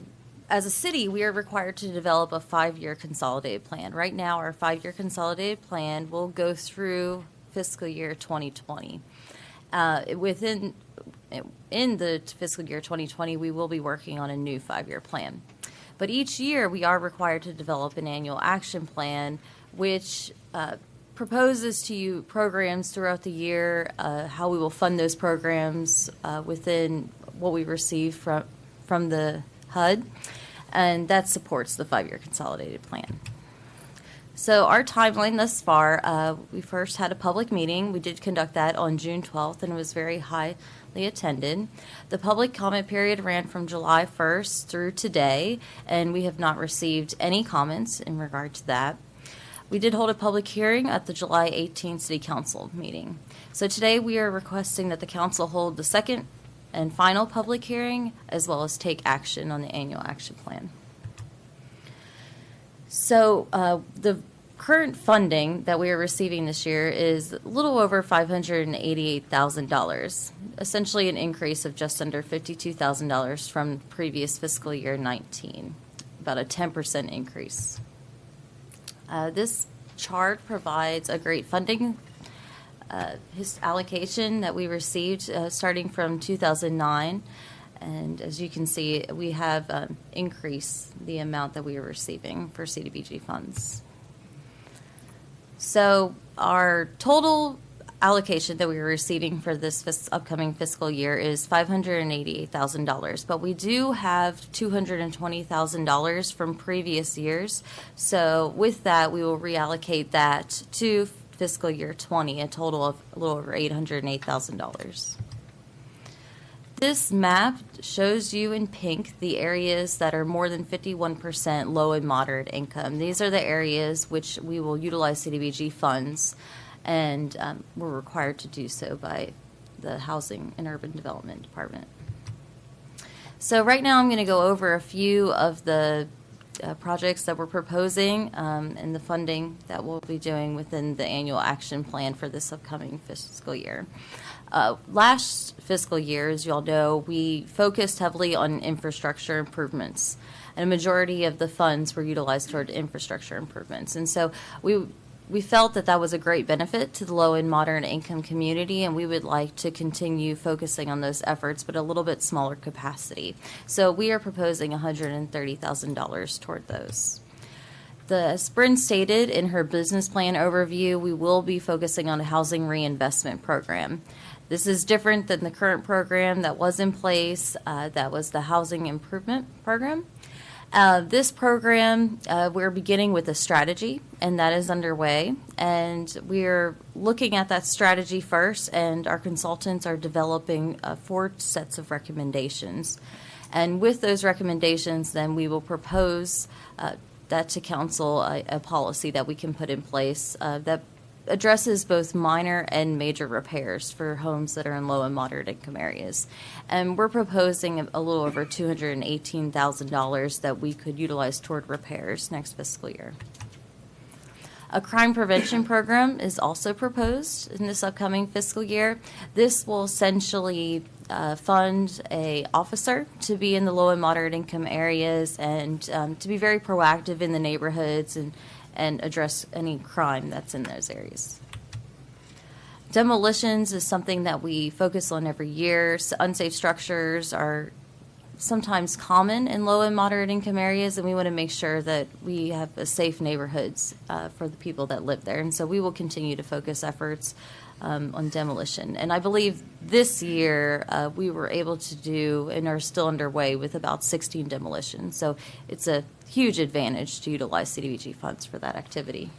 as a city, we are required to develop a 5-year consolidated plan. Right now, our 5-year consolidated plan will go through fiscal year 2020. In the fiscal year 2020, we will be working on a new 5-year plan. But each year, we are required to develop an annual action plan, which proposes to you programs throughout the year, how we will fund those programs within what we receive from the HUD, and that supports the 5-year consolidated plan. So our timeline thus far, we first had a public meeting. We did conduct that on June 12th, and it was very highly attended. The public comment period ran from July 1st through today, and we have not received any comments in regard to that. We did hold a public hearing at the July 18th City Council meeting. So today we are requesting that the council hold the second and final public hearing, as well as take action on the annual action plan. So the current funding that we are receiving this year is a little over $588,000, essentially an increase of just under $52,000 from previous fiscal year 19, about a 10% increase. This chart provides a great funding allocation that we received starting from 2009. And as you can see, we have increased the amount that we are receiving for CDBG funds. So our total allocation that we are receiving for this upcoming fiscal year is $588,000, but we do have $220,000 from previous years. So with that, we will reallocate that to fiscal year 20, a total of a little over $808,000. This map shows you in pink the areas that are more than 51% low and moderate income. These are the areas which we will utilize CDBG funds, and we're required to do so by the Housing and Urban Development Department. So right now I'm going to go over a few of the projects that we're proposing and the funding that we'll be doing within the annual action plan for this upcoming fiscal year. Last fiscal year, as you all know, we focused heavily on infrastructure improvements, and a majority of the funds were utilized toward infrastructure improvements. And so we felt that that was a great benefit to the low and moderate income community, and we would like to continue focusing on those efforts, but a little bit smaller capacity. So we are proposing $130,000 toward those. As Bryn stated in her business plan overview, we will be focusing on a housing reinvestment program. This is different than the current program that was in place, that was the Housing Improvement Program. This program, we're beginning with a strategy, and that is underway. And we're looking at that strategy first, and our consultants are developing 4 sets of recommendations. And with those recommendations, then we will propose that to council, a policy that we can put in place that addresses both minor and major repairs for homes that are in low and moderate income areas. And we're proposing a little over $218,000 that we could utilize toward repairs next fiscal year. A crime prevention program is also proposed in this upcoming fiscal year. This will essentially fund an officer to be in the low and moderate income areas and to be very proactive in the neighborhoods and address any crime that's in those areas. Demolitions is something that we focus on every year. So unsafe structures are sometimes common in low and moderate income areas, and we want to make sure that we have safe neighborhoods for the people that live there. And so we will continue to focus efforts on demolition. And I believe this year we were able to do and are still underway with about 16 demolitions. So it's a huge advantage to utilize CDBG funds for that activity.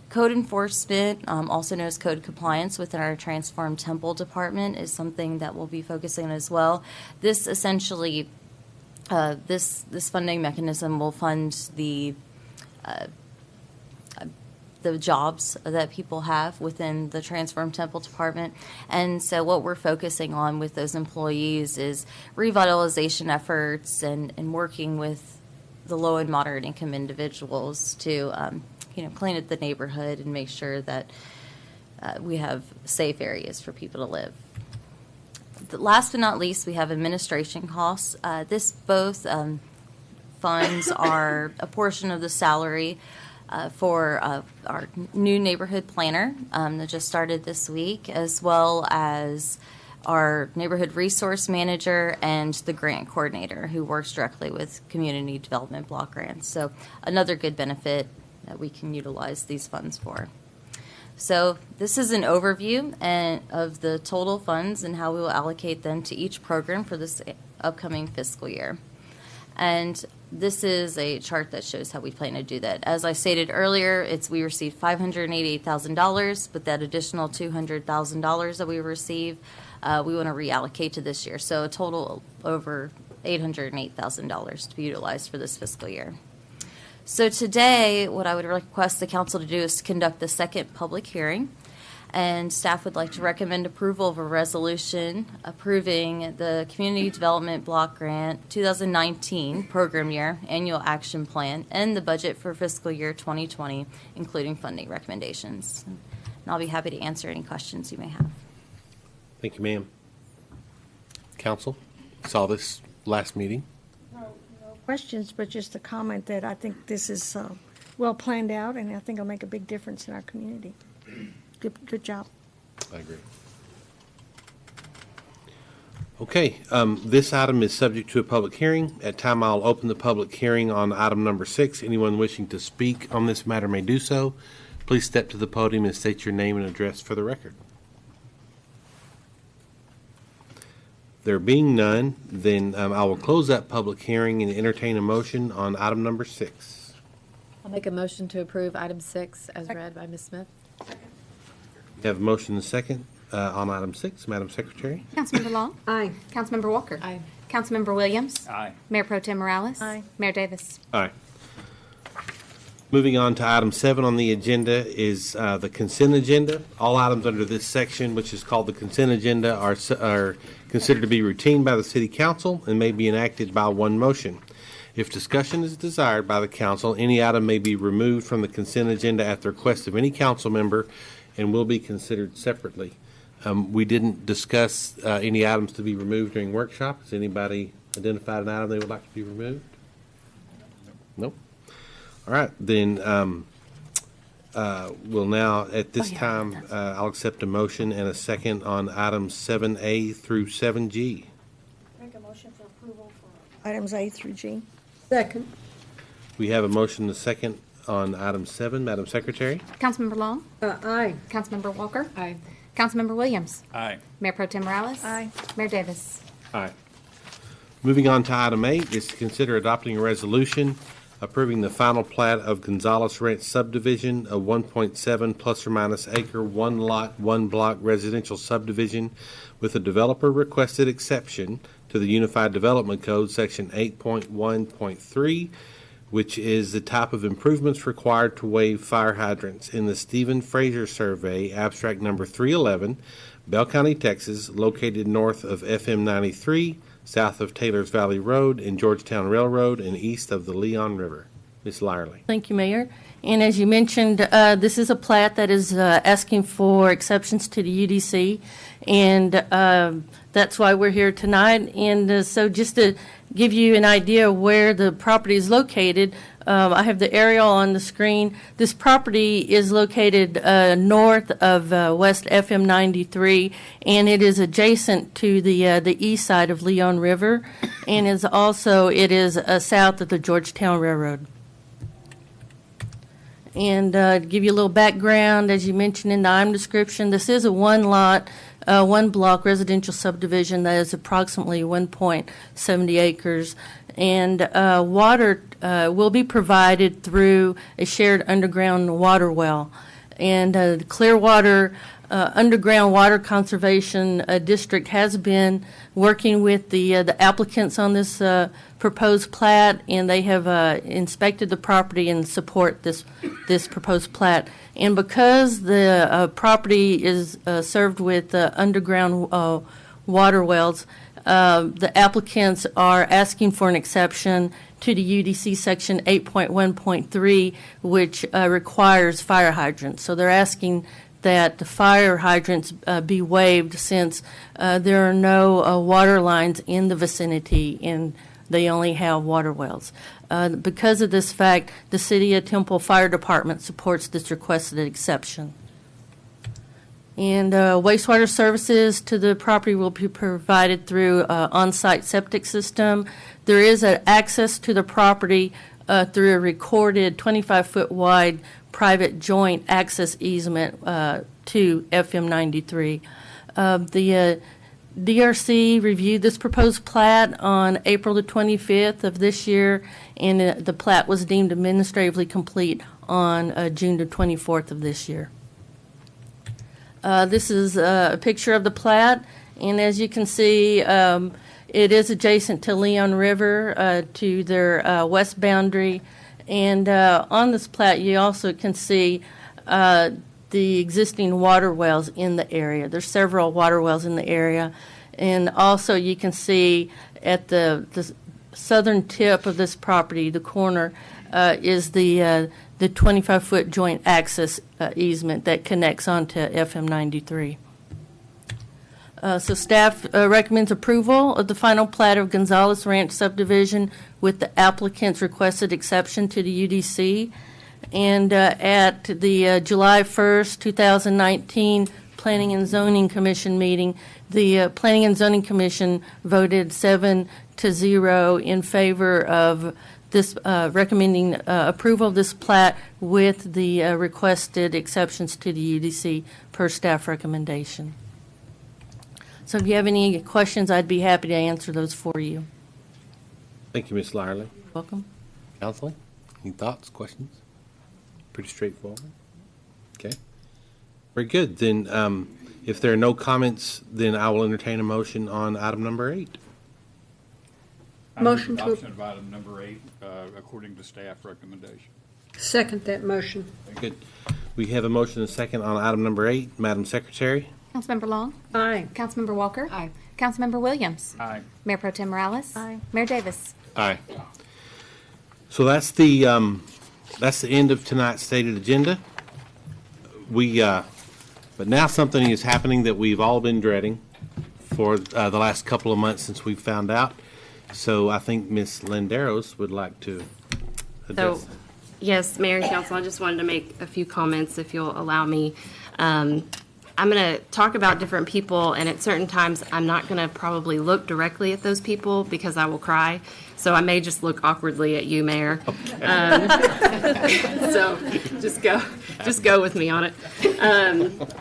Code enforcement, also known as code compliance within our Transform Temple department, is something that we'll be focusing on as well. This essentially This funding mechanism will fund the jobs that people have within the Transform Temple Department. And so what we're focusing on with those employees is revitalization efforts and working with the low and moderate income individuals to, clean up the neighborhood and make sure that we have safe areas for people to live. Last but not least, we have administration costs. This both funds are a portion of the salary for our new neighborhood planner that just started this week, as well as our neighborhood resource manager and the grant coordinator who works directly with community development block grants. So another good benefit that we can utilize these funds for. So this is an overview of the total funds and how we will allocate them to each program for this upcoming fiscal year. And this is a chart that shows how we plan to do that. As I stated earlier, we received $588,000, but that additional $200,000 that we receive, we want to reallocate to this year. So a total over $808,000 to be utilized for this fiscal year. So today, what I would request the council to do is to conduct the second public hearing. And staff would like to recommend approval of a resolution approving the Community Development Block Grant 2019 program year annual action plan and the budget for fiscal year 2020, including funding recommendations. And I'll be happy to answer any questions you may have. Thank you, ma'am. Council, saw this last meeting. No questions, but just a comment that I think this is well planned out, and I think it'll make a big difference in our community. Good job. I agree. Okay, this item is subject to a public hearing. At time, I'll open the public hearing on item number 6. Anyone wishing to speak on this matter may do so. Please step to the podium and state your name and address for the record. There being none, then I will close that public hearing and entertain a motion on item number 6. I'll make a motion to approve item 6 as read by Ms. Smith. We have a motion and a second on item 6. Madam Secretary? Councilmember Long? Aye. Councilmember Walker? Aye. Councilmember Williams? Aye. Mayor Pro Tem Morales? Aye. Mayor Davis? Aye. Moving on to item 7 on the agenda is the consent agenda. All items under this section, which is called the consent agenda, are considered to be routine by the City Council and may be enacted by one motion. If discussion is desired by the council, any item may be removed from the consent agenda at the request of any council member and will be considered separately. We didn't discuss any items to be removed during workshop. Has anybody identified an item they would like to be removed? Nope. All right, then we'll now, at this time, I'll accept a motion and a second on items 7A through 7G. Make a motion for approval for Items A through G. Second. We have a motion and a second on item 7. Madam Secretary? Councilmember Long? Aye. Councilmember Walker? Aye. Councilmember Williams? Aye. Mayor Pro Tem Morales? Aye. Mayor Davis? Aye. Moving on to item 8 is to consider adopting a resolution approving the final plat of Gonzales Ranch subdivision, a 1.7 plus or minus acre, 1 lot, 1 block residential subdivision with a developer requested exception to the Unified Development Code, section 8.1.3, which is the type of improvements required to waive fire hydrants in the Stephen Fraser Survey, abstract number 311, Bell County, Texas, located north of FM 93, south of Taylor's Valley Road and Georgetown Railroad, and east of the Leon River. Ms. Lyerly. Thank you, Mayor. And as you mentioned, this is a plat that is asking for exceptions to the UDC, and that's why we're here tonight. And so just to give you an idea of where the property is located, I have the aerial on the screen. This property is located north of West FM 93, and it is adjacent to the east side of Leon River, and it is south of the Georgetown Railroad. And to give you a little background, as you mentioned in the item description, this is a 1 lot, 1 block residential subdivision that is approximately 1.70 acres. And water will be provided through a shared underground water well. And clear water Underground Water Conservation District has been working with the applicants on this proposed plat, and they have inspected the property and support this proposed plat. And because the property is served with underground water wells, the applicants are asking for an exception to the UDC Section 8.1.3, which requires fire hydrants. So they're asking that the fire hydrants be waived, since there are no water lines in the vicinity and they only have water wells. Because of this fact, the City of Temple Fire Department supports this requested exception. And wastewater services to the property will be provided through on-site septic system. There is an access to the property through a recorded 25-foot wide private joint access easement to FM 93. The DRC reviewed this proposed plat on April the 25th of this year, and the plat was deemed administratively complete on June the 24th of this year. This is a picture of the plat, and as you can see, it is adjacent to Leon River to their west boundary. And on this plat, you also can see the existing water wells in the area. There's several water wells in the area. And also you can see at the southern tip of this property, the corner, is the 25-foot joint access easement that connects onto FM 93. So staff recommends approval of the final plat of Gonzales Ranch subdivision with the applicant's requested exception to the UDC. And at the July 1st, 2019 Planning and Zoning Commission meeting, the Planning and Zoning Commission voted 7-0 in favor of this, recommending approval of this plat with the requested exceptions to the UDC per staff recommendation. So if you have any questions, I'd be happy to answer those for you. Thank you, Ms. Lyerly. Welcome. Council, any thoughts, questions? Pretty straightforward. Okay. Very good. Then if there are no comments, then I will entertain a motion on item number 8. Motion to adoption of item number 8, according to staff recommendation. Second that motion. Very good. We have a motion and a second on item number 8. Madam Secretary? Councilmember Long? Aye. Councilmember Walker? Aye. Councilmember Williams? Aye. Mayor Pro Tem Morales? Aye. Mayor Davis? Aye. So that's the end of tonight's stated agenda. But now something is happening that we've all been dreading for the last couple of months since we found out. So I think Ms. Landeros would like to address. So, yes, Mayor and Council, I just wanted to make a few comments, if you'll allow me. I'm going to talk about different people, and at certain times, I'm not going to probably look directly at those people because I will cry. So I may just look awkwardly at you, Mayor. So just go with me on it.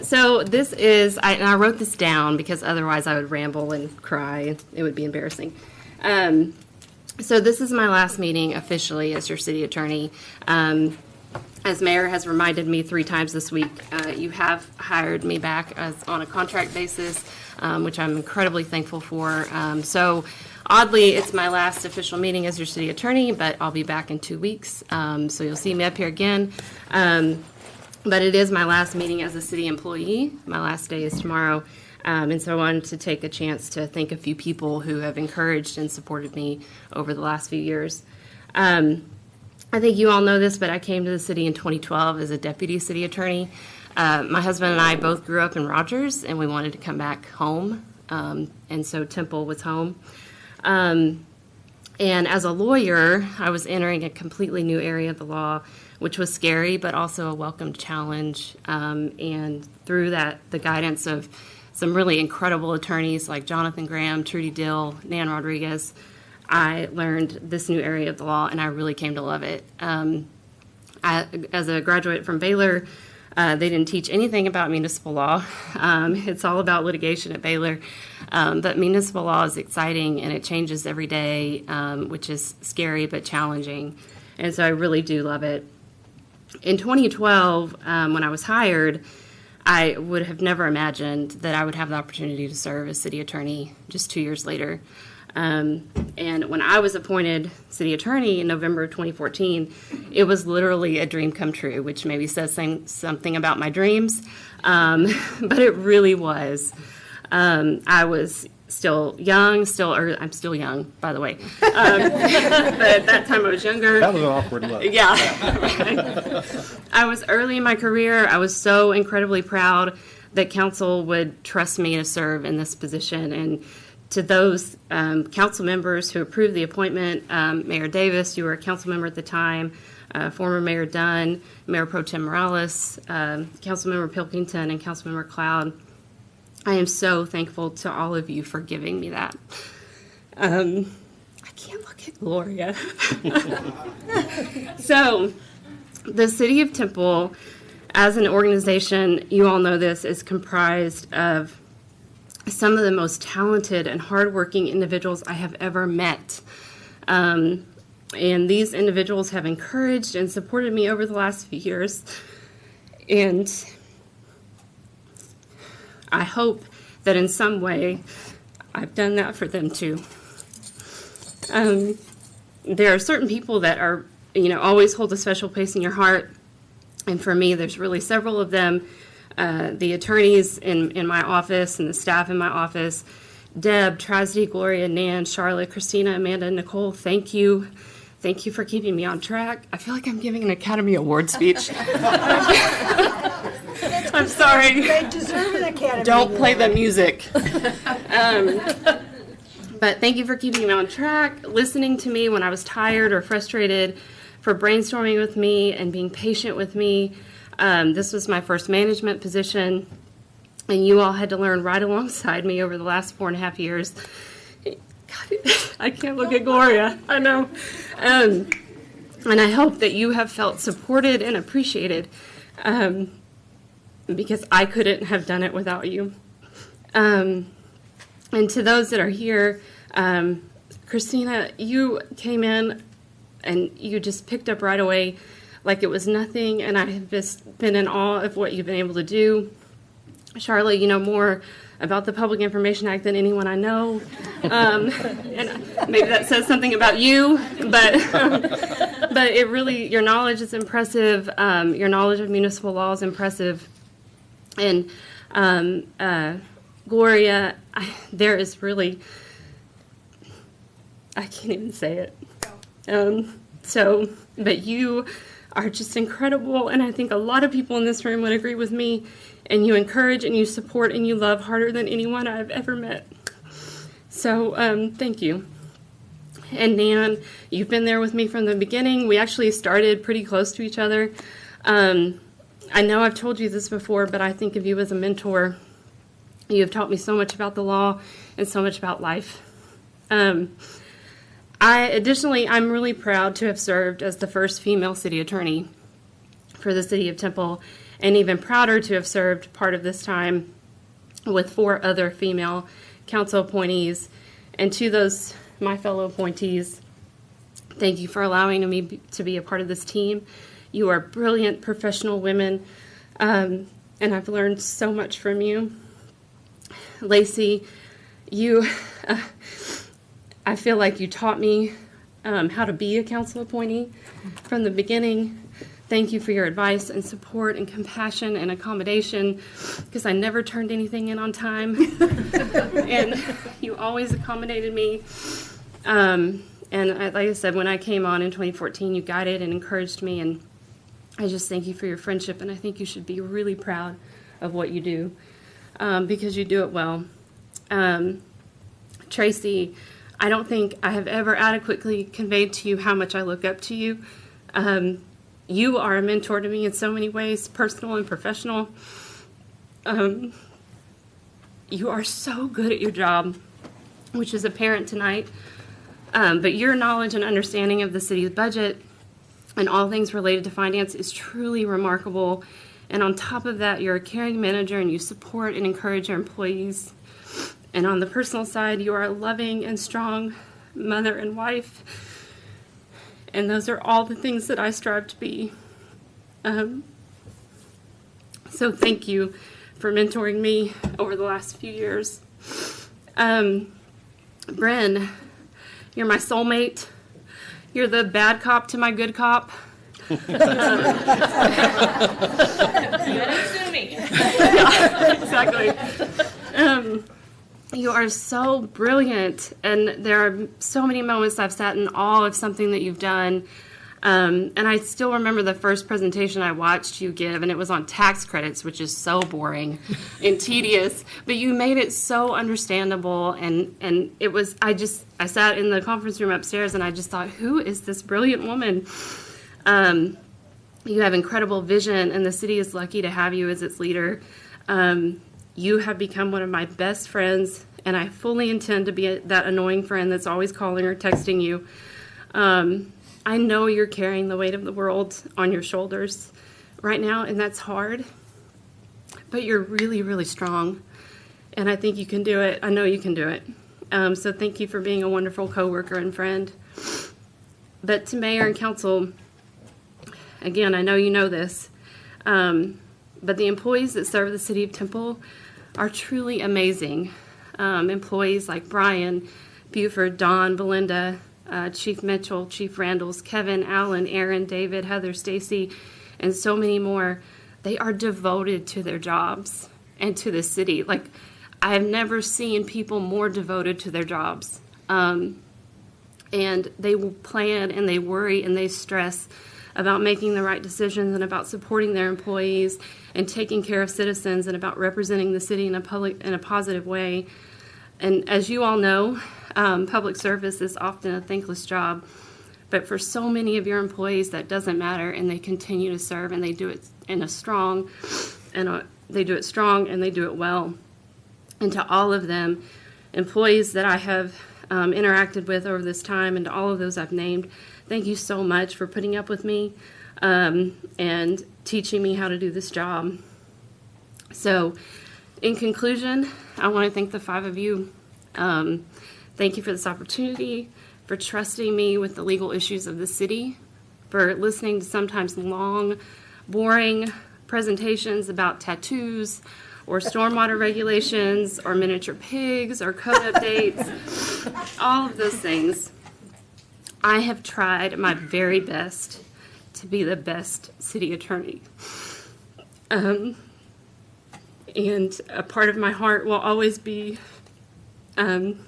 So this is, and I wrote this down because otherwise I would ramble and cry, and it would be embarrassing. So this is my last meeting officially as your city attorney. As Mayor has reminded me 3 times this week, you have hired me back on a contract basis, which I'm incredibly thankful for. So oddly, it's my last official meeting as your city attorney, but I'll be back in 2 weeks. So you'll see me up here again. But it is my last meeting as a city employee. My last day is tomorrow. And so I wanted to take a chance to thank a few people who have encouraged and supported me over the last few years. I think you all know this, but I came to the city in 2012 as a deputy city attorney. My husband and I both grew up in Rogers, and we wanted to come back home, and so Temple was home. And as a lawyer, I was entering a completely new area of the law, which was scary, but also a welcomed challenge. And through that, the guidance of some really incredible attorneys like Jonathan Graham, Trudy Dill, Nan Rodriguez, I learned this new area of the law, and I really came to love it. As a graduate from Baylor, they didn't teach anything about municipal law. It's all about litigation at Baylor. But municipal law is exciting, and it changes every day, which is scary but challenging. And so I really do love it. In 2012, when I was hired, I would have never imagined that I would have the opportunity to serve as city attorney just 2 years later. And when I was appointed city attorney in November of 2014, it was literally a dream come true, which maybe says something about my dreams, but it really was. I was still young, I'm still young, by the way. But at that time I was younger. That was an awkward look. Yeah. Right. I was early in my career. I was so incredibly proud that council would trust me to serve in this position. And to those council members who approved the appointment, Mayor Davis, you were a council member at the time, former Mayor Dunn, Mayor Pro Tem Morales, Councilmember Pilkington, and Councilmember Cloud, I am so thankful to all of you for giving me that. I can't look at Gloria. So, the City of Temple, as an organization, you all know this, is comprised of some of the most talented and hardworking individuals I have ever met. And these individuals have encouraged and supported me over the last few years. And I hope that in some way I've done that for them too. There are certain people that are, always hold a special place in your heart. And for me, there's really several of them. The attorneys in my office and the staff in my office, Deb, Tragedy, Gloria, Nan, Charlotte, Christina, Amanda, Nicole, thank you. Thank you for keeping me on track. I feel like I'm giving an Academy Award speech. I'm sorry. They deserve an Academy Don't play the Award. music. But thank you for keeping me on track, listening to me when I was tired or frustrated, for brainstorming with me and being patient with me. This was my first management position, and you all had to learn right alongside me over the last 4.5 years. God, I can't look at Gloria. I know. And I hope that you have felt supported and appreciated, because I couldn't have done it without you. And to those that are here, Christina, you came in and you just picked up right away like it was nothing, and I have just been in awe of what you've been able to do. Charlotte, you know more about the Public Information Act than anyone I know, and maybe that says something about you, but it really, your knowledge is impressive, your knowledge of municipal law is impressive, and Gloria, there is really, I can't even say it. But you are just incredible, and I think a lot of people in this room would agree with me, and you encourage and you support and you love harder than anyone I've ever met. So thank you. And Nan, you've been there with me from the beginning. We actually started pretty close to each other. I know I've told you this before, but I think of you as a mentor. You have taught me so much about the law and so much about life. Additionally, I'm really proud to have served as the first female city attorney for the City of Temple, and even prouder to have served part of this time with 4 other female council appointees. And to those, my fellow appointees, thank you for allowing me to be a part of this team. You are brilliant professional women, and I've learned so much from you. Lacey, you... I feel like you taught me how to be a council appointee from the beginning. Thank you for your advice and support and compassion and accommodation, because I never turned anything in on time. And you always accommodated me. Like I said, when I came on in 2014, you guided and encouraged me, and I just thank you for your friendship, and I think you should be really proud of what you do, because you do it well. Tracy, I don't think I have ever adequately conveyed to you how much I look up to you. You are a mentor to me in so many ways, personal and professional. You are so good at your job, which is apparent tonight. But your knowledge and understanding of the city's budget and all things related to finance is truly remarkable. And on top of that, you're a caring manager and you support and encourage your employees. And on the personal side, you are a loving and strong mother and wife. And those are all the things that I strive to be. So thank you for mentoring me over the last few years. Bren, you're my soulmate. You're the bad cop to my good cop. Exactly. You are so brilliant, and there are so many moments I've sat in awe of something that you've done. And I still remember the first presentation I watched you give, and it was on tax credits, which is so boring and tedious. But you made it so understandable, and it was. I sat in the conference room upstairs, and I just thought, who is this brilliant woman? You have incredible vision, and the city is lucky to have you as its leader. You have become one of my best friends, and I fully intend to be that annoying friend that's always calling or texting you. I know you're carrying the weight of the world on your shoulders right now, and that's hard. But you're really, really strong, and I think you can do it. I know you can do it. So thank you for being a wonderful coworker and friend. But to mayor and council, again, I know you know this, but the employees that serve the city of Temple are truly amazing. Employees like Brian, Buford, Don, Belinda, Chief Mitchell, Chief Randalls, Kevin, Alan, Aaron, David, Heather, Stacy, and so many more. They are devoted to their jobs and to the city. Like, I have never seen people more devoted to their jobs. And they will plan and they worry and they stress about making the right decisions and about supporting their employees and taking care of citizens and about representing the city in a positive way. And as you all know, public service is often a thankless job, but for so many of your employees that doesn't matter, and they continue to serve, and they do it strong and they do it well. And to all of them, employees that I have interacted with over this time, and to all of those I've named, thank you so much for putting up with me and teaching me how to do this job. So, in conclusion, I want to thank the 5 of you. Thank you for this opportunity, for trusting me with the legal issues of the city, for listening to sometimes long, boring presentations about tattoos or stormwater regulations or miniature pigs or code updates, all of those things. I have tried my very best to be the best city attorney. And a part of my heart will always be in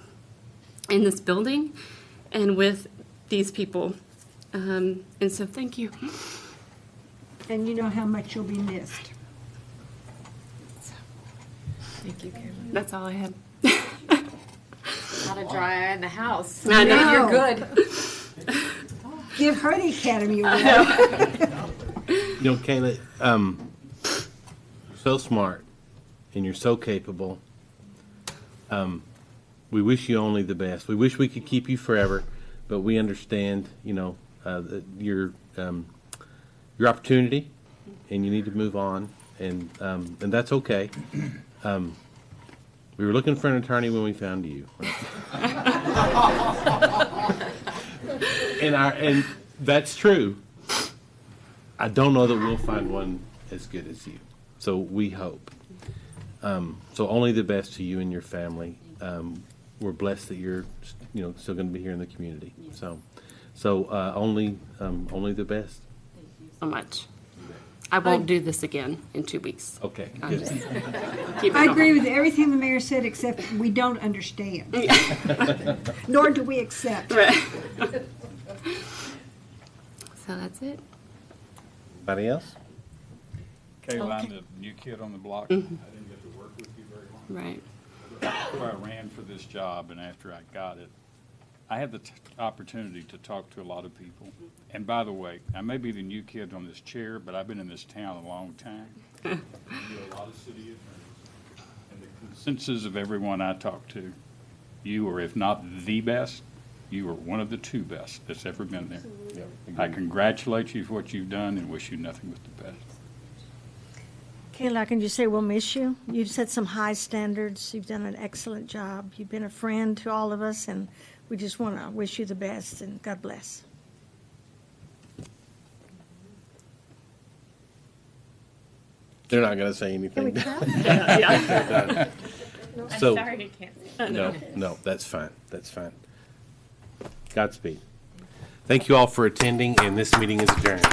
this building and with these people. And so thank you. And you know how much you'll be missed. Thank you, Caroline. That's all I have. Not a dry eye in the house. I know. You're good. Give her the Academy Award. You know, Kayla, you're so smart and you're so capable. We wish you only the best. We wish we could keep you forever, but we understand, you know, your opportunity, and you need to move on, and that's okay. We were looking for an attorney when we found you. And that's true. I don't know that we'll find one as good as you. So we hope. So only the best to you and your family. We're blessed that you're, you know, still going to be here in the community. So only the best. Thank you so much. I won't do this again in 2 weeks. Okay. I agree with everything the mayor said, except we don't understand. Nor do we accept. Right. So that's it. Anybody else? Kayla, I'm Okay. the new kid on the block. Mhm. I didn't get to work with you very long. Right. Before I ran for this job and after I got it, I had the opportunity to talk to a lot of people. And by the way, I may be the new kid on this chair, but I've been in this town a long time. I know a lot of city attorneys. And the consensus of everyone I talked to, you are, if not the best, you are one of the 2 best that's ever been there. I congratulate you for what you've done and wish you nothing but the best. Kayla, I can just say we'll miss you. You've set some high standards. You've done an excellent job. You've been a friend to all of us, and we just want to wish you the best, and God bless. They're not going to say anything. Yeah. So- Sorry, I can't say. No, that's fine. That's fine. Godspeed. Thank you all for attending, and this meeting is adjourned.